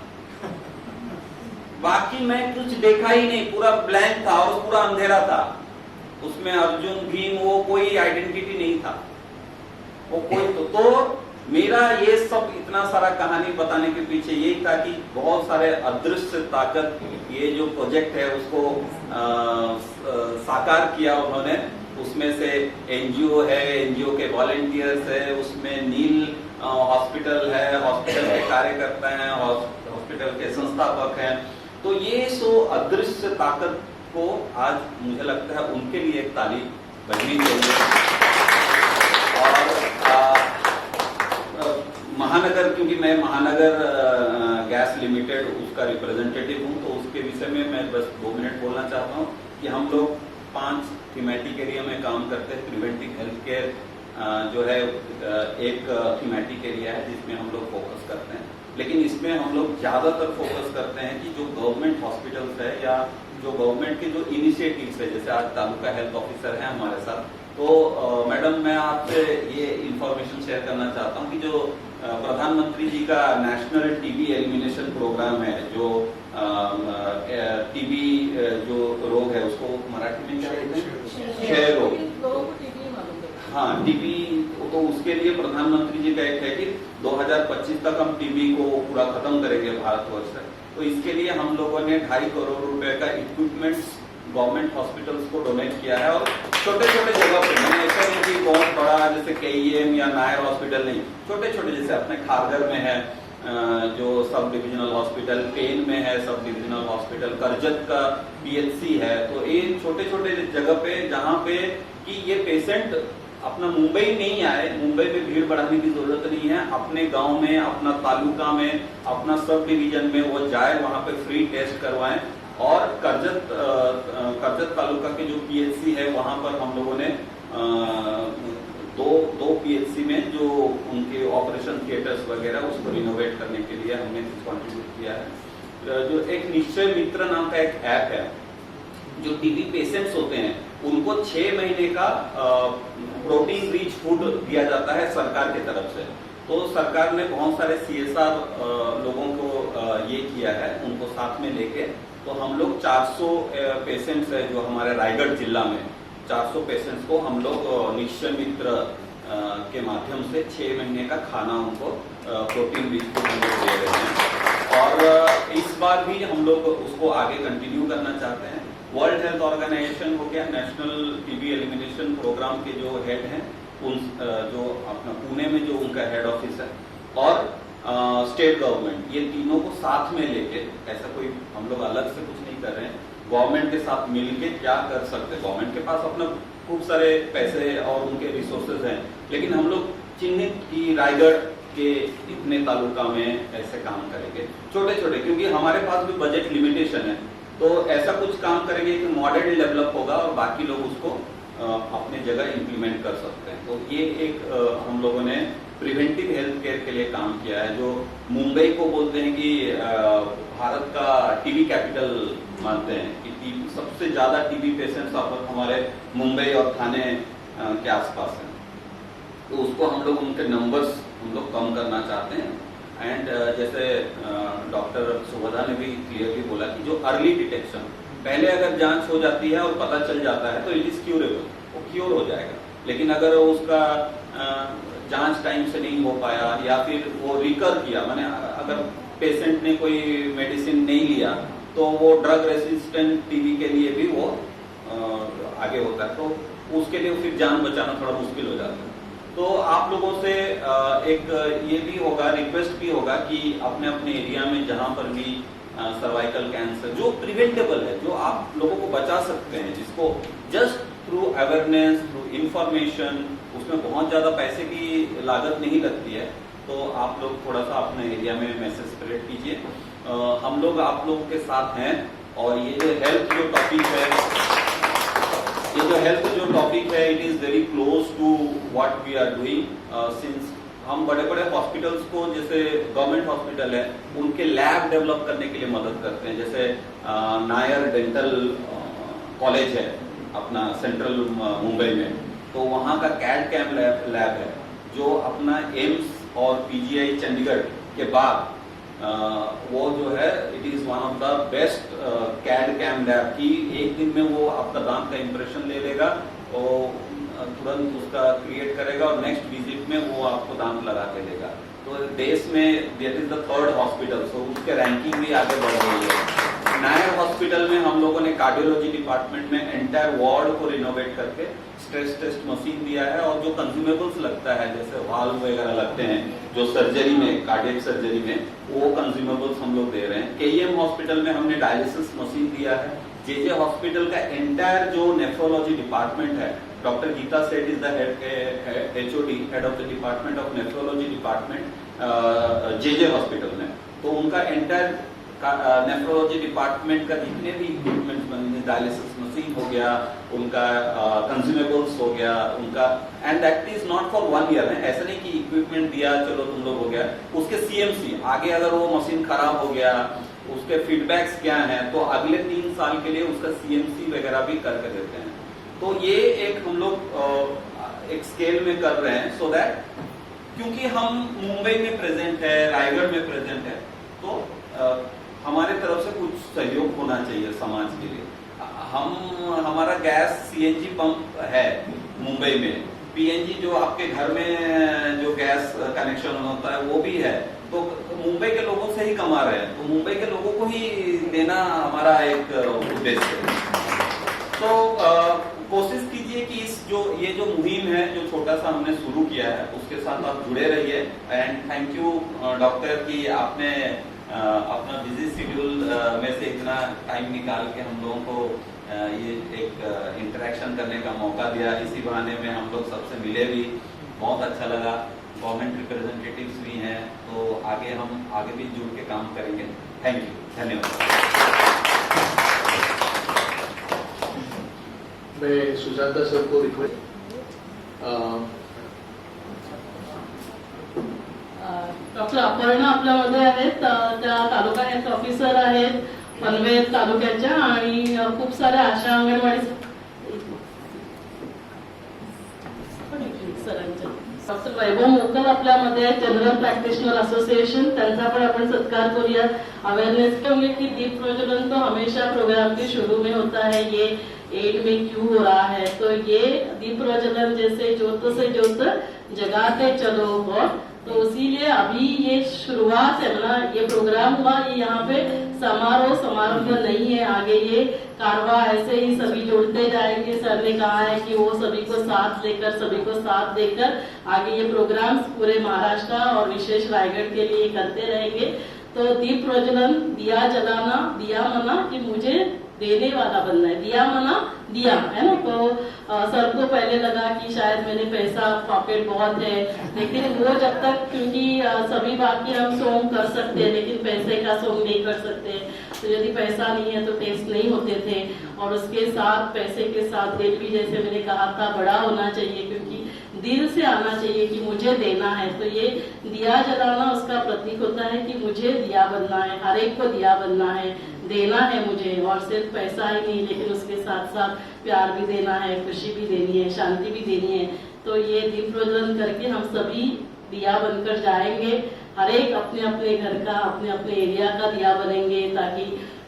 बाकी मैं कुछ देखा ही नहीं, पूरा ब्लैंक था और पूरा अंधेरा था। उसमें अर्जुन भीम वो कोई आइडेंटिटी नहीं था, वो कोई तो मेरा ये सब इतना सारा कहानी बताने के पीछे यही था कि बहुत सारे अदृश्य ताकत, ये जो प्रोजेक्ट है उसको साकार किया उन्होंने। उसमें से एनजीओ है, एनजीओ के वॉलेंटियर्स है, उसमें नील हॉस्पिटल है, हॉस्पिटल के कार्यकर्ता हैं, हॉस्पिटल के संस्थापक हैं। तो ये सो अदृश्य ताकत को आज मुझे लगता है उनके लिए एक ताली बजनी चाहिए। और महानगर, क्योंकि मैं महानगर गैस लिमिटेड उसका रिप्रेजेंटेटिव हूं, तो उसके विषय में मैं बस 2 मिनट बोलना चाहता हूं कि हम लोग 5 थीमेटिक एरिया में काम करते हैं। प्रिवेंटिव हेल्थ केयर जो है एक थीमेटिक एरिया है जिसमें हम लोग फोकस करते हैं, लेकिन इसमें हम लोग ज्यादातर फोकस करते हैं कि जो गवर्नमेंट हॉस्पिटल्स है या जो गवर्नमेंट के जो इनिशिएटिव्स है, जैसे आज तालुका हेल्थ ऑफिसर है हमारे साथ। तो मैडम मैं आपसे ये इंफॉर्मेशन शेयर करना चाहता हूँ कि जो प्रधानमंत्री जी का नेशनल टीबी एलिमिनेशन प्रोग्राम है, जो टीबी जो रोग है उसको मराठी में क्या कहते हैं, क्षय रोग, हाँ टीबी, तो उसके लिए प्रधानमंत्री जी का एक है कि 2025 तक हम टीबी को पूरा खत्म करेंगे भारतवर्ष से। तो इसके लिए हम लोगों ने 2.5 करोड़ रुपए का इक्विपमेंट्स गवर्नमेंट हॉस्पिटल्स को डोनेट किया है। और छोटे छोटे जगह पे, मैंने ऐसा नहीं कि बहुत बड़ा जैसे केईएम या नायर हॉस्पिटल नहीं, छोटे छोटे जैसे अपने खारघर में है जो सब डिविजनल हॉस्पिटल, पेन में है सब डिविजनल हॉस्पिटल, करजत का पीएचसी है। तो ये छोटे छोटे जगह पे जहाँ पे कि ये पेशेंट अपना मुंबई नहीं आए, मुंबई में भीड़ बढ़ाने की जरूरत नहीं है, अपने गांव में, अपना तालुका में, अपना सब डिवीजन में वो जाए, वहां पे फ्री टेस्ट करवाएं। और करजत तालुका के जो पीएचसी है वहां पर हम लोगों ने दो पीएचसी में जो उनके ऑपरेशन थिएटर्स वगैरह उसको रिनोवेट करने के लिए हमने कंट्रीब्यूट किया है। जो एक निश्चय मित्र नाम का एक ऐप है, जो टीबी पेशेंट्स होते हैं उनको 6 महीने का प्रोटीन रिच फूड दिया जाता है सरकार की तरफ से। तो सरकार ने बहुत सारे CSR लोगों को ये किया है, उनको साथ में लेके तो हम लोग 400 पेशेंट्स है जो हमारे रायगढ़ जिला में 400 पेशेंट्स को हम लोग निश्चय मित्र के माध्यम से 6 महीने का खाना उनको प्रोटीन बिस्कुट हम लोग दे रहे हैं। और इस बार भी हम लोग उसको आगे कंटिन्यू करना चाहते हैं। वर्ल्ड हेल्थ ऑर्गेनाइजेशन हो गया, नेशनल टीबी एलिमिनेशन प्रोग्राम के जो हेड हैं उन जो अपना पुणे में जो उनका हेड ऑफिस है और स्टेट गवर्नमेंट, ये तीनों को साथ में लेके, ऐसा कोई हम लोग अलग से कुछ नहीं कर रहे हैं, गवर्नमेंट के साथ मिलके क्या कर सकते हैं। गवर्नमेंट के पास अपना खूब सारे पैसे और उनके रिसोर्सेज हैं, लेकिन हम लोग चिन्हित की रायगढ़ के इतने तालुका में ऐसे काम करेंगे छोटे छोटे, क्योंकि हमारे पास भी बजट लिमिटेशन है। तो ऐसा कुछ काम करेंगे कि मॉडल डेवलप होगा और बाकी लोग उसको अपने जगह इंप्लीमेंट कर सकते हैं। तो ये एक हम लोगों ने प्रिवेंटिव हेल्थ केयर के लिए काम किया है, जो मुंबई को बोलते हैं कि भारत का टीबी कैपिटल मानते हैं कि सबसे ज्यादा टीबी पेशेंट्स हमारे मुंबई और थाने के आसपास हैं। तो उसको हम लोग उनके नंबर्स हम लोग कम करना चाहते हैं। एंड जैसे डॉक्टर सुभद्रा ने भी क्लियरली बोला कि जो अर्ली डिटेक्शन, पहले अगर जांच हो जाती है और पता चल जाता है तो इट इज क्यूरेबल, वो क्योर हो जाएगा। लेकिन अगर उसका जांच टाइम से नहीं हो पाया या फिर वो रिकर किया, माने अगर पेशेंट ने कोई मेडिसिन नहीं लिया तो वो ड्रग रेसिस्टेंट टीबी के लिए भी वो आगे होता है, तो उसके लिए फिर जान बचाना थोड़ा मुश्किल हो जाता है। तो आप लोगों से एक ये भी होगा, रिक्वेस्ट भी होगा कि अपने अपने एरिया में जहां पर भी सर्वाइकल कैंसर जो प्रिवेंटेबल है, जो आप लोगों को बचा सकते हैं, जिसको just through awareness, through information, उसमें बहुत ज्यादा पैसे की लागत नहीं लगती है, तो आप लोग थोड़ा सा अपने एरिया में मैसेज स्प्रेड कीजिए। हम लोग आप लोगों के साथ हैं। और ये जो हेल्थ जो टॉपिक है, it is very close to what we are doing. Since हम बड़े बड़े हॉस्पिटल्स को, जैसे गवर्नमेंट हॉस्पिटल है, उनके लैब डेवलप करने के लिए मदद करते हैं। जैसे नायर डेंटल कॉलेज है अपना सेंट्रल मुंबई में, तो वहाँ का कैड कैम लैब है जो अपना एम्स और पीजीआई चंडीगढ़ के बाद वो जो है it is one of the best CAD CAM lab की। एक दिन में वो आपका दांत का इंप्रेशन ले लेगा और तुरंत उसका क्रिएट करेगा और नेक्स्ट विजिट में वो आपको दांत लगा के देगा। तो देश में that is the 3rd hospital, so उसके रैंकिंग भी आगे बढ़ रही है। नायर हॉस्पिटल में हम लोगों ने कार्डियोलॉजी डिपार्टमेंट में एंटायर वार्ड को रिनोवेट करके स्ट्रेस टेस्ट मशीन दिया है, और जो कंज्यूमेबल्स लगता है जैसे वाल्व वगैरह लगते हैं जो सर्जरी में, कार्डियक सर्जरी में, वो कंज्यूमेबल्स हम लोग दे रहे हैं। केईएम हॉस्पिटल में हमने डायलिसिस मशीन दिया है। जेजे हॉस्पिटल का एंटायर जो नेफ्रोलॉजी डिपार्टमेंट है, डॉक्टर गीता सेठ is the HOD, head of the department of nephrology department JJ hospital में, तो उनका एंटायर नेफ्रोलॉजी डिपार्टमेंट का जितने भी इक्विपमेंट बने, डायलिसिस मशीन हो गया, उनका कंज्यूमेबल्स हो गया उनका, and that is not for 1 year है। ऐसा नहीं कि इक्विपमेंट दिया चलो तुम लोग हो गया, उसके CMC आगे अगर वो मशीन खराब हो गया, उसके फीडबैक्स क्या हैं, तो अगले 3 साल के लिए उसका CMC वगैरह भी करके देते हैं। तो ये एक हम लोग एक स्केल में कर रहे हैं, सो दैट क्योंकि हम मुंबई में प्रेजेंट है, रायगढ़ में प्रेजेंट है, तो हमारे तरफ से कुछ सहयोग होना चाहिए समाज के लिए। हमारा गैस CNG पंप है मुंबई में, PNG जो आपके घर में जो गैस कनेक्शन होता है वो भी है, तो मुंबई के लोगों से ही कमा रहे हैं, तो मुंबई के लोगों को ही देना हमारा एक उद्देश्य है। तो कोशिश कीजिए कि ये जो मुहिम है, जो छोटा सा हमने शुरू किया है, उसके साथ आप जुड़े रहिए। एंड थैंक यू डॉक्टर कि आपने अपना बिजी शेड्यूल में से इतना टाइम निकाल के हम लोगों को ये एक इंटरेक्शन करने का मौका दिया। इसी बहाने में हम लोग सबसे मिले भी, बहुत अच्छा लगा। गवर्नमेंट रिप्रेजेंटेटिव्स भी हैं, तो हम आगे भी जुड़ के काम करेंगे। थैंक यू, धन्यवाद। मैं सुजाता सर को रिक्वेस्ट, डॉक्टर अपर्णा आपल्यामध्ये आहेत, त्या तालुका हेल्थ ऑफिसर आहेत पनवेल तालुक्याच्या, आणि खूप साऱ्या आशा अंगणवाडी सरांच्या, डॉक्टर वैभव मोकल आपल्यामध्ये जनरल प्रैक्टिशनर एसोसिएशन, त्यांचा पण अपन सत्कार करूया। अवेयरनेस के होंगे कि दीप प्रज्वलन तो हमेशा प्रोग्राम के शुरू में होता है, ये एड में क्यों हो रहा है, तो ये दीप प्रज्वलन जैसे ज्योत से ज्योत जगाते चलो, और तो इसीलिए अभी ये शुरुआत है ना, ये प्रोग्राम हुआ, ये यहाँ पे समारोह नहीं है, आगे ये कारवा ऐसे ही सभी जोड़ते जाएंगे। सर ने कहा है कि वो सभी को साथ देकर आगे ये प्रोग्राम पूरे महाराष्ट्र और विशेष रायगढ़ के लिए करते रहेंगे। तो दीप प्रज्वलन, दिया जलाना, दिया मना कि मुझे देने वाला बनना है, दिया मना दिया, है ना। तो सर को पहले लगा कि शायद मैंने पैसा पॉकेट बहुत है, लेकिन वो जब तक, क्योंकि सभी बाकी हम सॉन्ग कर सकते हैं लेकिन पैसे का सॉन्ग नहीं कर सकते, तो यदि पैसा नहीं है तो टेस्ट नहीं होते थे। और उसके साथ पैसे के साथ दिल भी, जैसे मैंने कहा था, बड़ा होना चाहिए, क्योंकि दिल से आना चाहिए कि मुझे देना है। तो ये दिया जलाना उसका प्रतीक होता है कि मुझे दिया बनना है, हर एक को दिया बनना है, देना है मुझे, और सिर्फ पैसा ही नहीं लेकिन उसके साथ साथ प्यार भी देना है, खुशी भी देनी है, शांति भी देनी है। तो ये दीप प्रज्वलन करके हम सभी दिया बनकर जाएंगे, हर एक अपने अपने घर का, अपने अपने एरिया का दिया बनेंगे, ताकि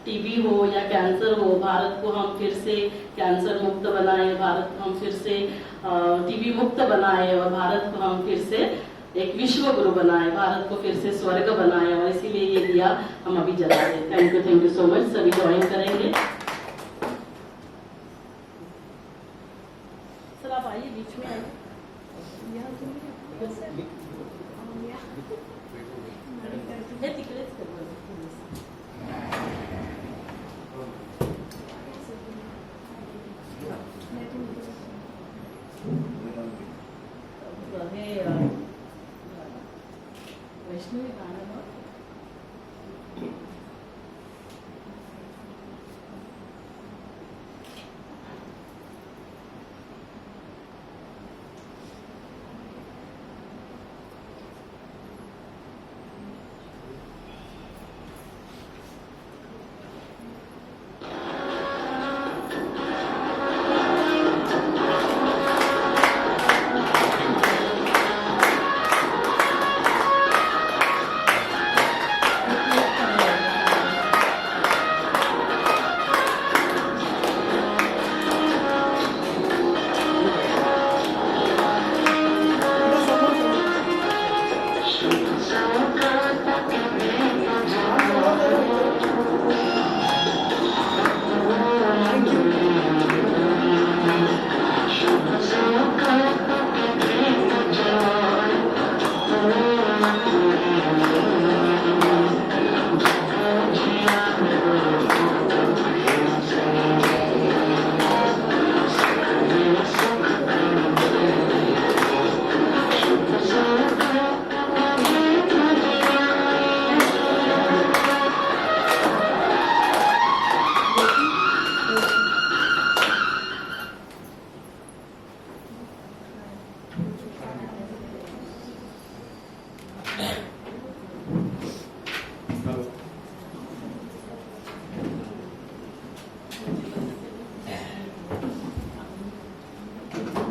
टीबी हो या कैंसर हो, भारत को हम फिर से कैंसर मुक्त बनाए, भारत को हम फिर से टीबी मुक्त बनाए, और भारत को हम फिर से एक विश्व गुरु बनाए, भारत को फिर से स्वर्ग बनाए। और इसीलिए ये दिया हम अभी जला रहे हैं। Thank you so much. सभी ज्वाइन करेंगे। सर आप आइए बीच में, आइए। हे तिकडेच करू। हे वैष्णवी गाणं ना?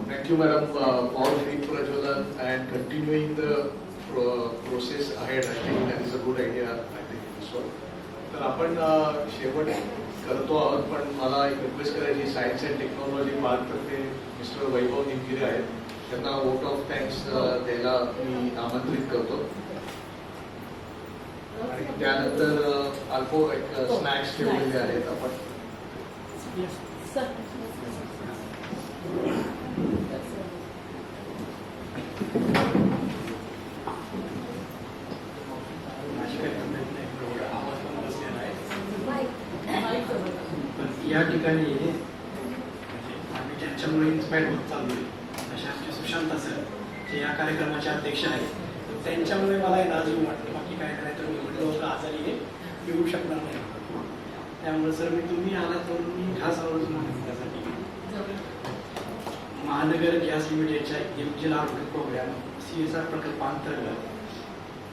Thank you, madam, for Deep Prajwalan and continuing the process ahead. I think that is a good idea. I think this one. तर आपण शेवट करतो आहोत, पण मला एक रिक्वेस्ट करायची, सायन्स अँड टेक्नॉलॉजी पार्कतर्फे मिस्टर वैभव निमगिरे आहेत, त्यांना वोट ऑफ थँक्स द्यायला मी आमंत्रित करतो। आणि त्यानंतर अल्पो एक स्नॅक्स ठेवलेले आहेत आपण। या ठिकाणी आम्ही ज्यांच्यामुळे इन्स्पायर होत चाललोय, अशा आमचे सुशांत सर जे या कार्यक्रमाचे अध्यक्ष आहेत, त्यांच्यामुळे मला लाजून वाटतं। बाकी काय करायचं, मी म्हटलं होतं आजारी येऊ शकणार नाही, त्यामुळे सर मी तुम्ही आला तर मी खास आवर्जून त्यासाठी महानगर गॅस लिमिटेडच्या जल आरोग्य प्रोग्राम CSR प्रकल्पांतर्गत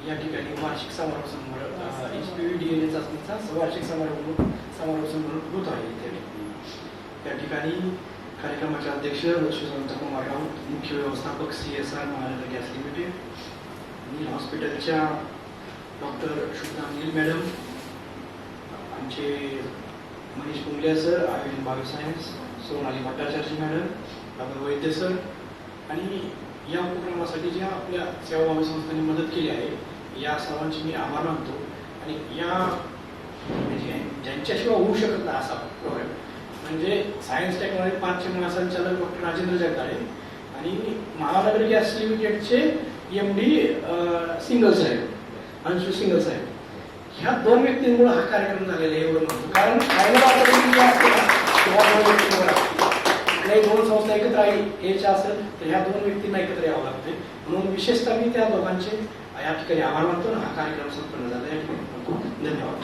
या ठिकाणी वार्षिक समारोह HPV DNA चाचणीचा वार्षिक समारोह होत आहे। त्या ठिकाणी कार्यक्रमाचे अध्यक्ष लक्ष्मीकांत कुमार राऊत, मुख्य व्यवस्थापक CSR Maharashtra gas limited, Neel हॉस्पिटलच्या डॉक्टर शुद्धा नील मॅडम, आमचे Manish Pungle sir, Ayush bioscience, Sonali Bhattacharya madam, doctor Vaidya sir, आणि या उपक्रमासाठी ज्या आपल्या सेवाभावी संस्थांनी मदत केली आहे या सर्वांचे मी आभार मानतो. आणि या म्हणजे ज्यांच्याशिवाय होऊ शकत नाही असा प्रोग्राम म्हणजे सायन्स टेक्नॉलॉजी पार्कचे महासंचालक डॉक्टर राजेंद्र जगदाळे आणि महानगर गॅस लिमिटेडचे MD सिंगल साहेब, अंशु सिंगल साहेब, ह्या 2 व्यक्तींमुळे हा कार्यक्रम झालेला आहे एवढं म्हणतो. कारण कुठल्याही 2 संस्था एकत्र यायच्या असेल तर ह्या 2 व्यक्तींना एकत्र यावं लागते. म्हणून विशेषतः मी त्या दोघांचे या ठिकाणी आभार मानतो. हा कार्यक्रम संपन्न झाला. या ठिकाणी धन्यवाद.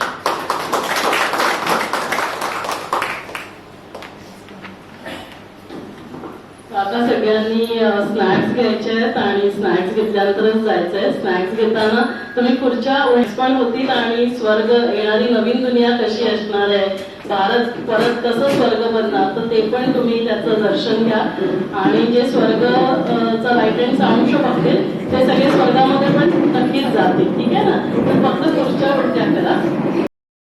आता सगळ्यांनी स्नॅक्स घ्यायचे आहेत आणि स्नॅक्स घेतल्यानंतरच जायचंय. स्नॅक्स घेताना तुम्ही खुर्च्या पण होतील आणि स्वर्ग येणारी नवीन दुनिया कशी असणार आहे, भारत परत कसं स्वर्ग बनणार, तर ते पण तुम्ही त्याचं दर्शन घ्या. आणि जे स्वर्गचा लाईट अँड साऊंड शो बघतील ते सगळे स्वर्गामध्ये पण नक्कीच जातील. ठीक आहे ना. तर फक्त खुर्च्या उलट्या करा.